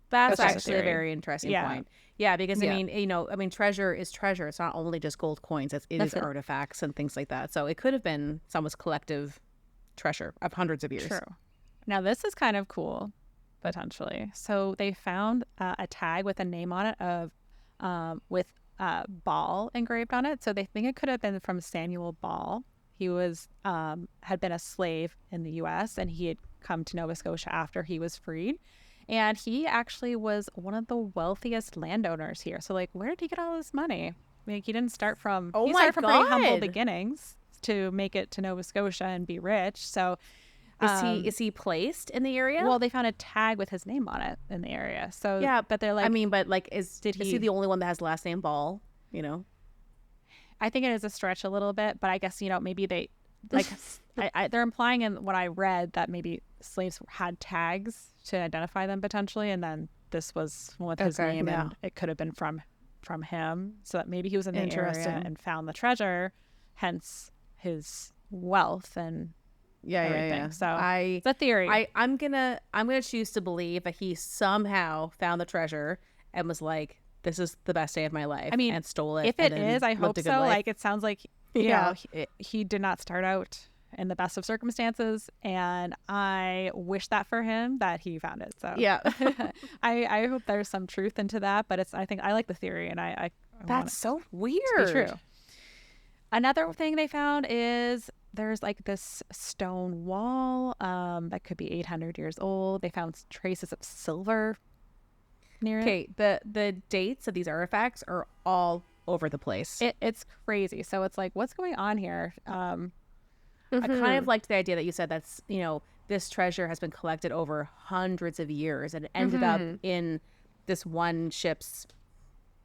That's That's just a actually a theory. very interesting Yeah. point. Yeah, because Yeah. I mean, treasure is treasure. It's not only just gold coins. It is Definitely. artifacts and things like that. So it could have been someone's collective treasure of hundreds of years. True. Now this is kind of cool, potentially. So they found a tag with a name on it of with Ball engraved on it. So they think it could have been from Samuel Ball. He was had been a slave in the U.S. and he had come to Nova Scotia after he was freed. And he actually was one of the wealthiest landowners here. So like, where did he get all this money? Like, he didn't start from Oh he my started from pretty humble God. beginnings to make it to Nova Scotia and be rich. So Is he placed in the area? well, they found a tag with his name on it in the area. So yeah, but they're like, I mean, but like, is did he he- the only one that has the last name Ball? You know, I think it is a stretch a little bit, but I guess maybe they like they're implying in what I read that maybe slaves had tags to identify them potentially, and then this was one with his Okay, name, yeah. and it could have been from him, so that maybe he was in the area Interesting. and found the treasure, hence his wealth and everything. So it's a theory. I'm gonna choose to believe that he somehow found the treasure and was like, "This is the best day of my life." I mean, and stole it. if and it then is, I lived hope a good so. life. Like, it sounds like Yeah. he did not start out in the best of circumstances, and I wish that for him that he found it. So Yeah. I hope there's some truth into that, but I think I like the theory, and I want That's it so weird. to be true. Another thing they found is there's like this stone wall that could be 800 years old. They found traces of silver near it. Okay, the dates of these artifacts are all over the place. It's crazy. So it's like, what's going on here? I kind of liked the idea that you said that's, this treasure has been collected over hundreds of years and it ended up in this one ship's,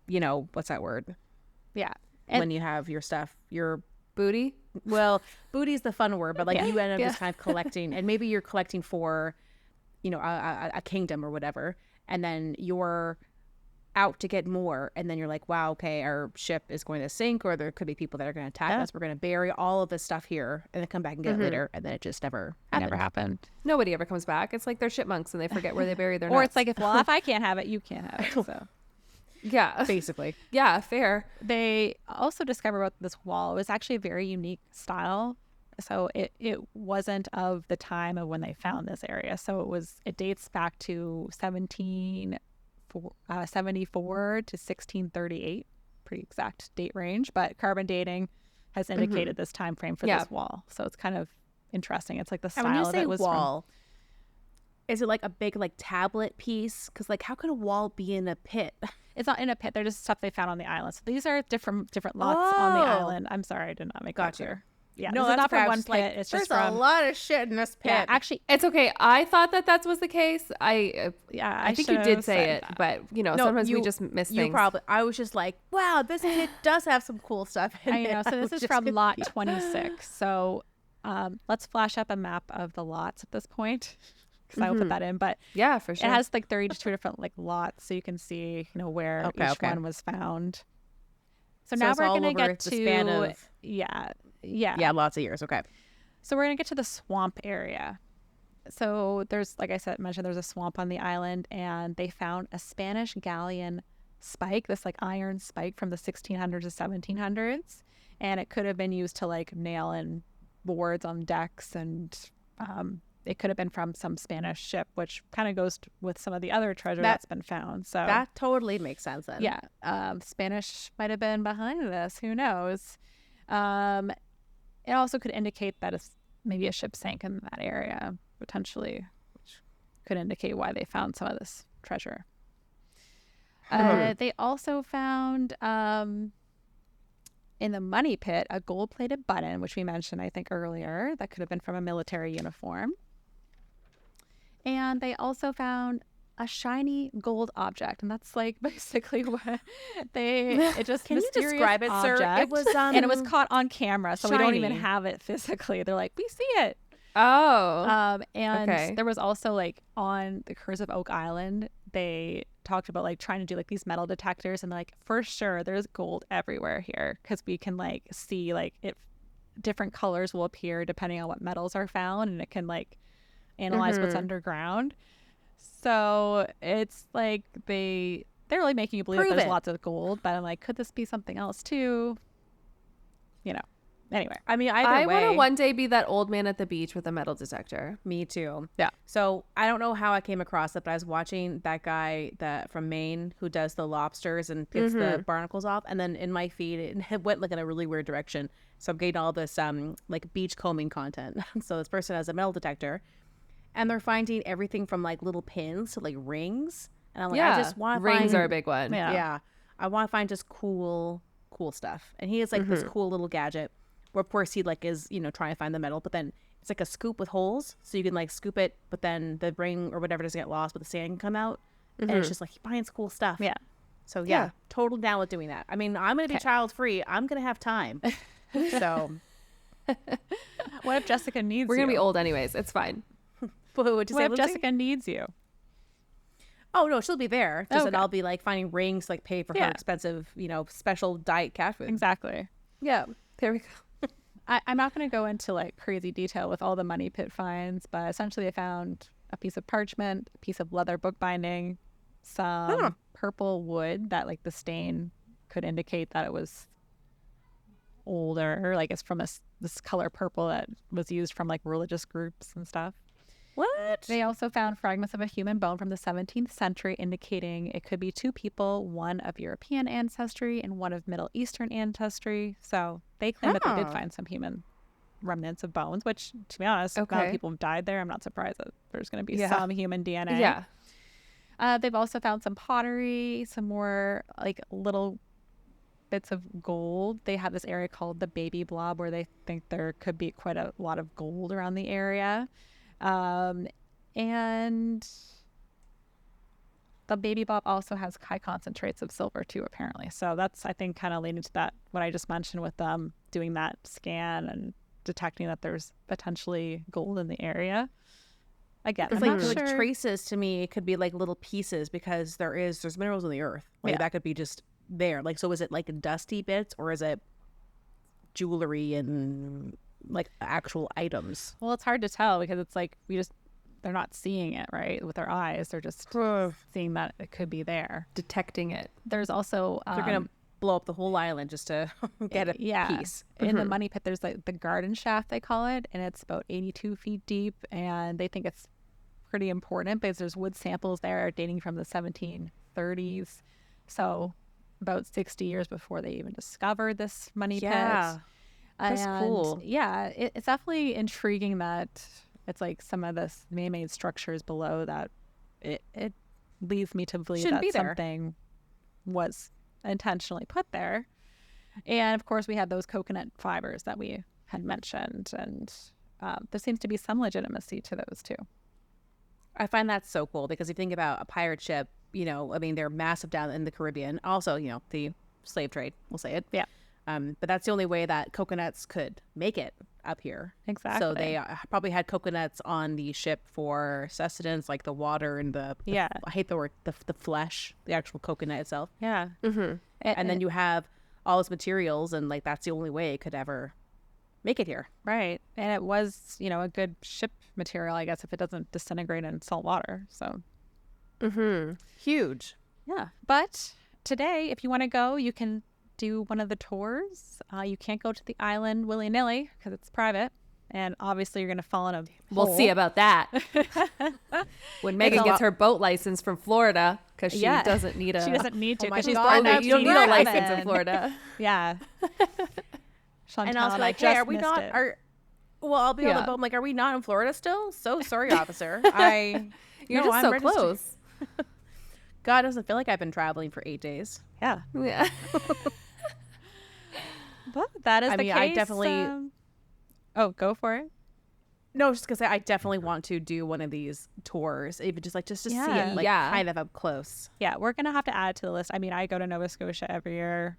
what's that word? Yeah. When you have your stuff, your, Booty. well, booty's the fun word, but like Yeah. you end up just kind of collecting, and maybe you're collecting for, a kingdom or whatever, and then you're out to get more, and then you're like, wow, okay, our ship is going to sink, or there could be people that are going to attack us. We're going to bury all of this stuff here and then come back and get it later, and then it just never happened. Nobody ever comes back. It's like they're chipmunks and they forget where they bury their Or nuts. it's like, if I can't have it, you can't have it. So yeah, Basically. yeah, fair. they also discovered about this wall. It was actually a very unique style. So it wasn't of the time of when they found this area. So it dates back to 1774 to 1638, pretty exact date range. But carbon dating has indicated this time frame for Yeah. this wall. So it's kind of interesting. It's like the And style when you of say it was wall, is it like a big like tablet piece? Because like, how can a wall be in a pit? It's not in a pit. They're just stuff they found on the island. So these are different lots on the Oh. island. I'm sorry, I did not make that Gotcha. clear. Yeah, No, this is that's not okay. I from was one just pit. like, It's just there's from a lot of shit in this pit. yeah. Actually, It's okay. I thought that was the case. I think you should've did say said it, that. but No, sometimes you- we just miss you things. probably. I was just like, wow, this pit does have some cool stuff in I it. know. So I this was is just from lot confused. 26. So let's flash up a map of the lots at this point because I will put that in. But Yeah, for sure. it has like 32 different like lots, so you can see where Okay, each one was found. So, So now it's we're all gonna over get the to span of- yeah. Yeah, lots of years. Okay. So we're gonna get to the swamp area. So there's, like I mentioned, there's a swamp on the island, and they found a Spanish galleon spike, this like iron spike from the 1600s to 1700s, and it could have been used to like nail in boards on decks, and it could have been from some Spanish ship, which kind of goes with some of the other treasure that's been found. So that totally makes sense then. Yeah. Spanish might have been behind this. Who knows? It also could indicate that it's maybe a ship sank in that area, potentially, which could indicate why they found some of this treasure. They also found in the money pit a gold-plated button, which we mentioned, I think, earlier. That could have been from a military uniform. And they also found a shiny gold object, and that's like basically what it just Can you describe it, sir? It was and it was caught on camera, so we don't even shiny. have it physically. They're like, we see it. Oh. And Okay. there was also like on the Curse of Oak Island, they talked about like trying to do like these metal detectors, and like for sure there's gold everywhere here because we can like see like it different colors will appear depending on what metals are found, and it can like analyze what's underground. So it's like they're really making you believe that there's lots of gold, but I'm like, could this be something else too? You know. Anyway, I mean, either I way. want to one day be that old man at the beach with a metal detector. Me too. Yeah. So I don't know how I came across it, but I was watching that guy that from Maine who does the lobsters and gets the barnacles off, and then in my feed it went like in a really weird direction. So I'm getting all this like beach combing content. So this person has a metal detector, and they're finding everything from like little pins to like rings, and I'm like, I just want to rings find are a big one. Yeah. I want to find just cool stuff, and he has like this cool little gadget. Where of course he like is, you know, trying to find the metal, but then it's like a scoop with holes, so you can like scoop it, but then the ring or whatever doesn't get lost, but the sand can come out, and it's just like he finds cool stuff. Yeah. So yeah, total down with doing that. I mean, I'm gonna be child free. I'm gonna have time. So What if Jessica needs We're you? gonna be old anyways. It's fine. what'd you What say, if Lindsay? Jessica needs you? Oh no, she'll be there. Just that Okay. I'll be like finding rings to, like pay for her Yeah. expensive, you know, special diet cat food. Exactly. Yeah. There we go. I'm not going to go into like crazy detail with all the money pit finds, but essentially I found a piece of parchment, a piece of leather bookbinding, some purple wood that like the stain could indicate that it was older, like it's from this color purple that was used from like religious groups and stuff. What? They also found fragments of a human bone from the 17th century indicating it could be two people, one of European ancestry and one of Middle Eastern ancestry. So they claim that they did find some human remnants of bones, which, to be honest, now that people have died there, I'm not surprised that there's going to be some human DNA. Yeah. They've also found some pottery, some more like little bits of gold. They have this area called the Baby Blob where they think there could be quite a lot of gold around the area. And the Baby Blob also has high concentrates of silver too, apparently. So that's, I think, kind of leading to that, what I just mentioned with them doing that scan and detecting that there's potentially gold in the area. Again, It's I'm like, not like sure. traces to me. It could be like little pieces because there's minerals in the earth. Like that could be just there. Like, so is it like dusty bits or is it jewelry and like actual items? Well, it's hard to tell because it's like they're not seeing it, right, with their eyes. They're just seeing that it could be there. Detecting it. There's also They're gonna blow up the whole island just to get a piece. In the money pit, there's like the garden shaft, they call it, and it's about 82 feet deep, and they think it's pretty important because there's wood samples there dating from the 1730s, so about 60 years before they even discovered this money pit. That's cool. Yeah, it's definitely intriguing that it's like some of the man-made structures below that it leads me to believe Shouldn't that be there. something was intentionally put there. And of course, we had those coconut fibers that we had mentioned, and there seems to be some legitimacy to those too. I find that so cool because if you think about a pirate ship, you know, I mean, they're massive down in the Caribbean. Also, you know, the slave trade, we'll say it. Yeah. But that's the only way that coconuts could make it up here. Exactly. So they probably had coconuts on the ship for sustenance, like the water and the I hate the word, the flesh, the actual coconut itself. Yeah. And then you have all those materials, and like that's the only way it could ever make it here. Right. And it was, you know, a good ship material, I guess, if it doesn't disintegrate in salt water. So, Huge. yeah. But today, if you want to go, you can do one of the tours. You can't go to the island willy-nilly because it's private. And obviously you're going to fall in a We'll hole. see about that. When Megan gets her boat license from Florida, because she doesn't need a... She doesn't need to Oh my because she's God, born in you don't need a 1911. license in Florida. Yeah. Chantal, And I was I like, hey, just are we missed not? it. Well, I'll be on the Yeah. boat. I'm like, are we not in Florida still? So sorry, officer. I'm so registered. close. God, doesn't feel like I've been traveling for 8 days. Yeah. Yeah. But that is I the mean, case. I definitely- Oh, go for it. No, just because I definitely want to do one of these tours, even just to see Yeah. it like Yeah. kind of up close. Yeah, we're going to have to add to the list. I mean, I go to Nova Scotia every year.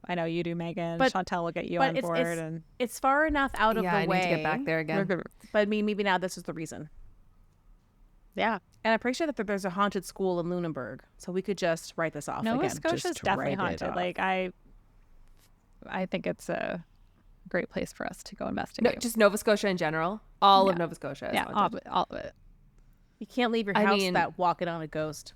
I know you do, Megan. But- Chantal will get you but on it's- board. it's- And It's far enough out of Yeah, the I way. need to get back there again. But I mean, maybe now this is the reason. Yeah, and I'm pretty sure that there's a haunted school in Lunenburg, so we could just write this off. Nova again. Scotia is Just definitely write it haunted. off. Like, I think it's a great place for us to go No, investigate. just Nova Scotia in general. All of Yeah. Nova Scotia is yeah, haunted. all of it. You can't leave your I house mean- without walking on a ghost.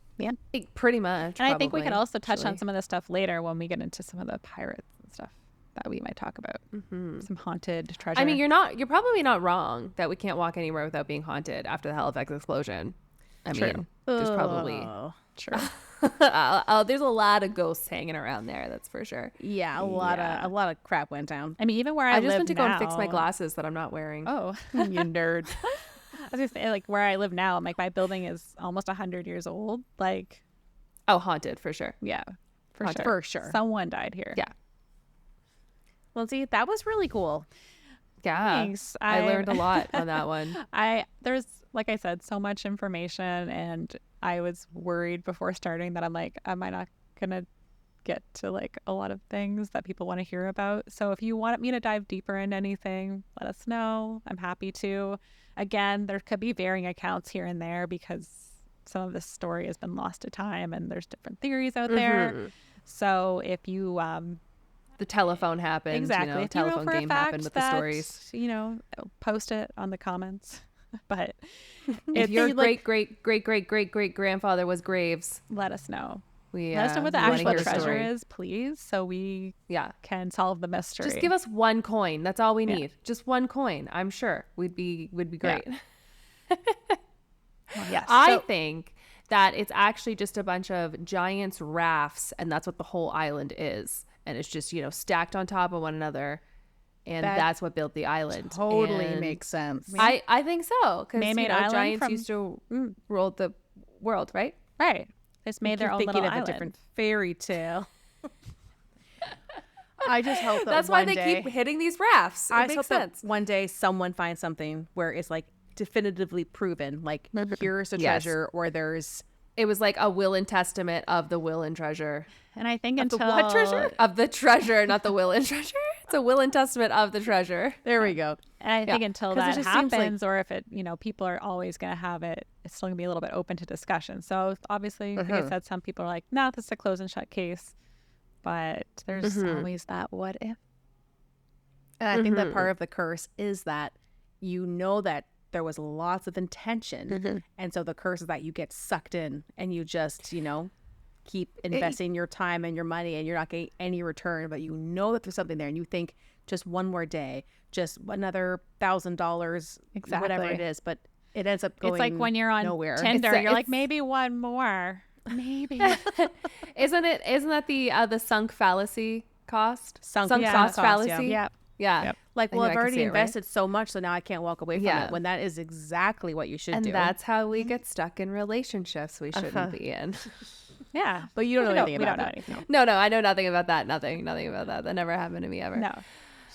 Pretty much. And I think we could probably, also touch on actually. some of this stuff later when we get into some of the pirates and stuff that we might talk about. Some haunted treasure. I mean, you're probably not wrong that we can't walk anywhere without being haunted after the Halifax explosion. I True. mean, there's probably Oh. true. there's a lot of ghosts hanging around there. That's for sure. Yeah, a lot of crap went down. I mean, even where I I live just went to go and now- fix my glasses that I'm not wearing. Oh, You nerd. I was gonna say, like, where I live now, like, my building is almost 100 years old. Like, Oh, haunted for sure. yeah, for Haunted. sure. For sure. Someone died here. Yeah. Well, see, that was really cool. Yeah. Thanks. I learned a lot on that one. There's, like I said, so much information, and I was worried before starting that I'm like, am I not gonna get to like a lot of things that people want to hear about? So if you want me to dive deeper into anything, let us know. I'm happy to. Again, there could be varying accounts here and there because some of this story has been lost to time, and there's different theories out there. So if you The telephone happened. exactly, You know, if you know telephone for a game fact happened with the that, stories. you know, post it on the comments. But If your you, like- great grandfather was Graves, let us know. we Let us know what the we wanna actual hear a treasure story. is, please, so we Yeah. can solve the mystery. Just give us one coin. That's all we Yeah. need. Just one coin. I'm sure we'd be great. Yes. I think that it's actually just a bunch of giants rafts, and that's what the whole island is. And it's just, stacked on top of one another, and That that's what built the island. Totally And makes sense. I think so, because Man-made island giants from- used to rule the world, right? right. It's made their Keep own thinking little of island. a different fairy tale. I just hope that That's why one they day, keep hitting these rafts. It I makes hope sense. that one day someone finds something where it's like definitively proven, like here's a Yes. treasure, or there's It was like a will and testament of the will and treasure. And I think the until what treasure? Of the treasure, not the will and treasure. It's a will and testament of the treasure. There we go. And I think Yeah, until 'cause it that just seems like- happens, or if it, people are always going to have it, it's still going to be a little bit open to discussion. So obviously, like I said, some people are like, no, this is a close and shut case. But there's always that what if. And I think that part of the curse is that you know that there was lots of intention. And so the curse is that you get sucked in and you just, keep investing your time and your money and you're not getting any return, but you know that there's something there and you think just one more day, just another $1,000, whatever it Exactly. is. But it ends up going It's like when you're on nowhere. Tinder, It's- you're like, it's- maybe one more. Maybe. Isn't that the sunk fallacy cost? Sunk cost cost, fallacy? yeah. Yeah. Yep. Like, I well, knew I I've could already see it, right? invested so much, so now I can't walk away from Yeah. it, when that is exactly what you should And do. that's how we get stuck in relationships we shouldn't be in. Yeah. But you don't know We anything we about don't know it. anything. No, I know nothing about that. Nothing about that. That never happened to me ever. No.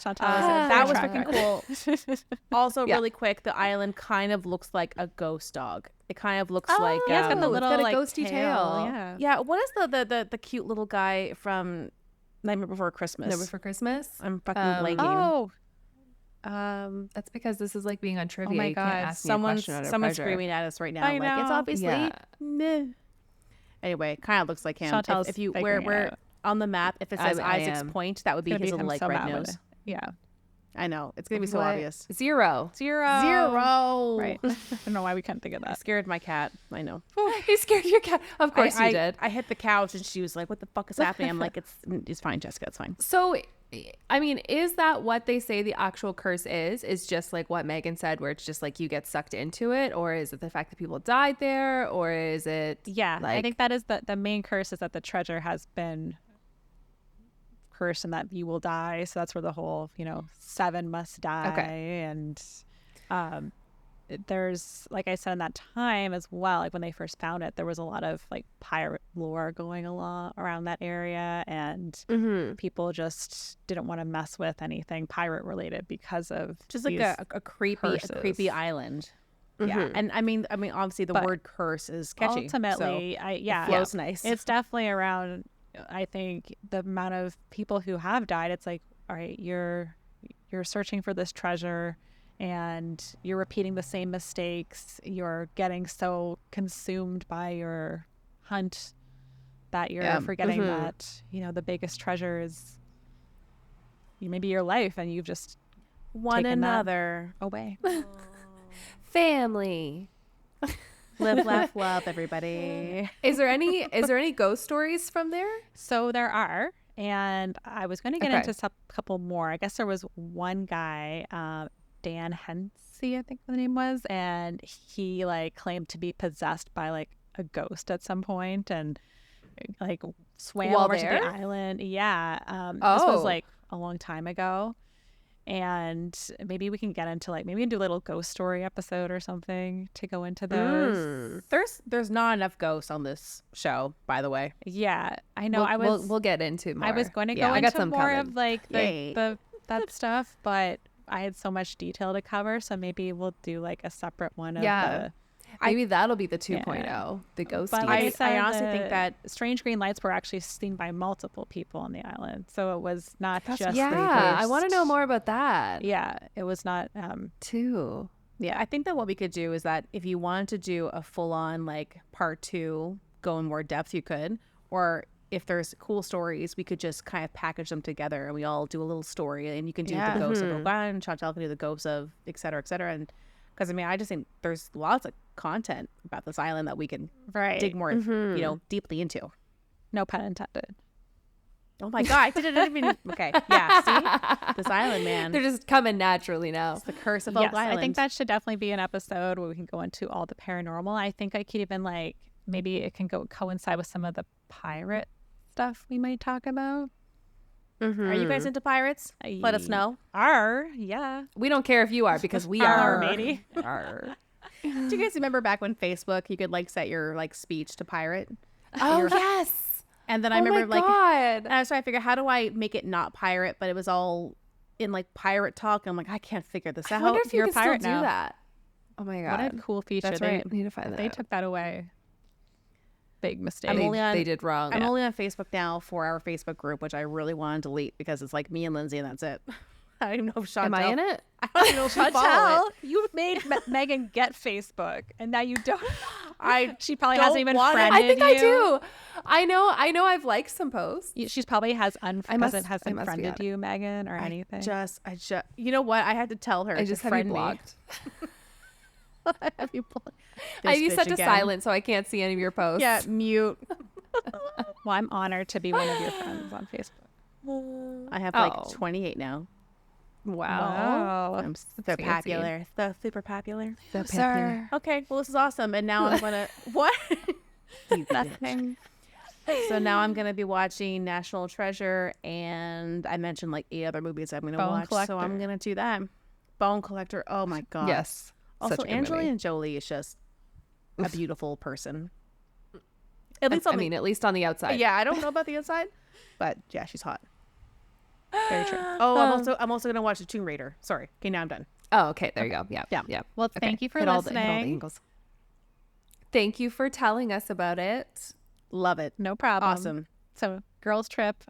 Chantal That was very freaking track cool. Also, Yeah. really quick, the island kind of looks like a ghost dog. It kind of looks like yeah, it's got the it's little got a like, ghosty tail. Yeah. yeah. What is the cute little guy from Nightmare Before Christmas? Never for Christmas. I'm fucking Um, blanking. Oh, That's because this is like being on trivia. my You can't God. ask me a question out of Someone's pressure. screaming at us right now. I Like it's know. obviously Yeah. meh. Anyway, kind of looks like him. Chantal's If you figuring it where out. on the map, if it says I Isaac's am. Point, that would be Gonna his be little him like so red mad with nose. it. Yeah. I know it's gonna be so What? obvious. Zero. Zero. Right. I don't know why we couldn't think of I that. scared my cat. I know. You scared your cat. Of course I you did. I hit the couch and she was like, "What the fuck is happening?" I'm like, "It's fine, Jessica. It's fine." So I mean, is that what they say the actual curse is just like what Megan said, where it's just like you get sucked into it? Or is it the fact that people died there? Or is it Yeah, like... I think that is the main curse, is that the treasure has been cursed and that you will die. So that's where the whole, 7 must die. Okay. And there's, like I said, in that time as well, like when they first found it, there was a lot of like pirate lore going along around that area, and people just didn't want to mess with anything pirate related because of just like a creepy island. Yeah, and I mean obviously the word curse is catchy. Ultimately, so it flows nice. It's definitely around, I think, the amount of people who have died. It's like, all right, you're searching for this treasure and you're repeating the same mistakes. You're getting so consumed by your hunt that you're forgetting that, the biggest treasure is maybe your life, and you've just one another away. Family. Live, laugh, love, everybody. Is there any ghost stories from there? So there are, and I was going to get into a couple more. I guess there was one guy, Dan Hensey, I think the name was, and he like claimed to be possessed by like a ghost at some point, and like swam over to the island. Yeah, this was like a long time ago. And maybe we can get into maybe we can do a little ghost story episode or something to go into those. There's not enough ghosts on this show, by the way. Yeah, I know. We'll get into more. I was going to go into more of like the that stuff, but I had so much detail to cover, so maybe we'll do like a separate one. Maybe that'll be the 2.0, the ghost. But I honestly think that strange green lights were actually seen by multiple people on the island, so it was not just I want to know more about that. Yeah, it was not too. Yeah, I think that what we could do is that if you wanted to do a full-on like part 2, go in more depth, you could, or if there's cool stories, we could just kind of package them together and we all do a little story, and you can do the ghosts of Oban, Chantal can do the ghosts of et cetera, and because I mean, I just think there's lots of content about this island that we can dig more, deeply into. No pun intended. Oh my God, I didn't even. Okay, yeah. See, this island, man. They're just coming naturally now. It's the curse of Oak Island. I think that should definitely be an episode where we can go into all the paranormal. I think I could even maybe it can coincide with some of the pirate stuff we might talk about. Are you guys into pirates? Let us know. Yeah. We don't care if you are, because we are. Maybe. Do you guys remember back when Facebook, you could set your speech to pirate? Oh, yes. And then I remember and I was trying to figure, how do I make it not pirate, but it was all in pirate talk. I'm I can't figure this out. I wonder if you're you a can pirate still now. do that. Oh my God. What a cool feature. That's right. I need to find that. They took that away. Big mistake. They did wrong. I'm only on Facebook now for our Facebook group, which I really want to delete because it's me and Lindsay and that's it. I don't even know if Chantal. Am I in it? I don't even know if Chantal, you made Megan get Facebook, and now you don't. She probably hasn't even friended I think you. I do. I know. I've liked some posts. She's probably hasn't friended be you, Megan, or anything. I just. You know what? I had to tell her. I just have you blocked. I have you blocked. I have you set to silent, so I can't see any of your posts. Yeah, mute. Well, I'm honored to be one of your friends on Facebook. I have 28 now. Wow. I'm so popular. So super popular. So popular. Okay, well, this is awesome. And now I'm going to... What? Nothing. So now I'm going to be watching National Treasure, and I mentioned 8 other movies I'm going to watch. Collector. So I'm going to do that. Bone Collector. Oh, my God. Yes. Also, Angelina Jolie is just a beautiful person. At least at least on the outside. Yeah, I don't know about the inside, but yeah, she's hot. Very true. Oh, I'm also gonna watch the Tomb Raider. Sorry. Okay, now I'm done. Oh, okay. There you go. Yeah. Well, thank you for listening. Hit all the angles. Thank you for telling us about it. Love it. No problem. Awesome. So, girls trip,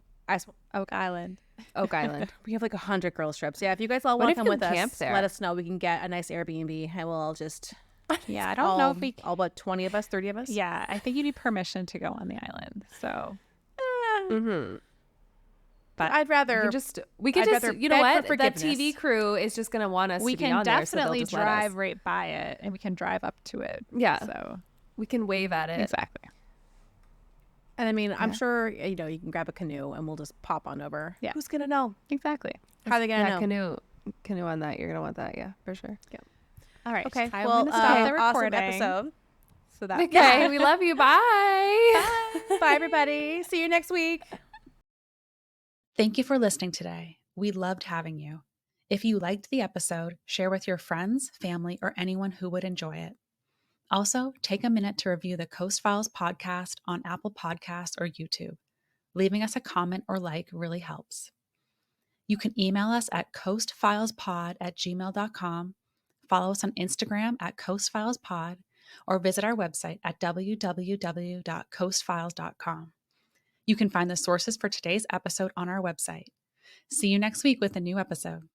Oak Island. Oak Island. We have 100 girls trips. Yeah, if you guys all want to come with us, let us know. We can get a nice Airbnb, and we'll all just. Yeah, I don't know if we. All but 20 of us, 30 of us. Yeah, I think you need permission to go on the island. So. But I'd rather we could just you know what, that TV crew is just gonna want us we to be can on there, so definitely drive right by it, and we can drive up to it. Yeah, so we can wave at it. Exactly. And I mean, I'm sure, you know, you can grab a canoe and we'll just pop on over. Yeah. Who's going to know? Exactly. How are they going to Yeah, know? canoe on that. You're gonna want that, yeah, for sure. Yep. All right. Okay. I'm Well, going to stop the awesome recording. episode. So that Okay, we love you. Bye. Bye, everybody. See you next week. Thank you for listening today. We loved having you. If you liked the episode, share with your friends, family, or anyone who would enjoy it. Also, take a minute to review the Coast Files podcast on Apple Podcasts or YouTube. Leaving us a comment or like really helps. You can email us at coastfilespod@gmail.com, follow us on Instagram at coastfilespod, or visit our website at www.coastfiles.com. You can find the sources for today's episode on our website. See you next week with a new episode.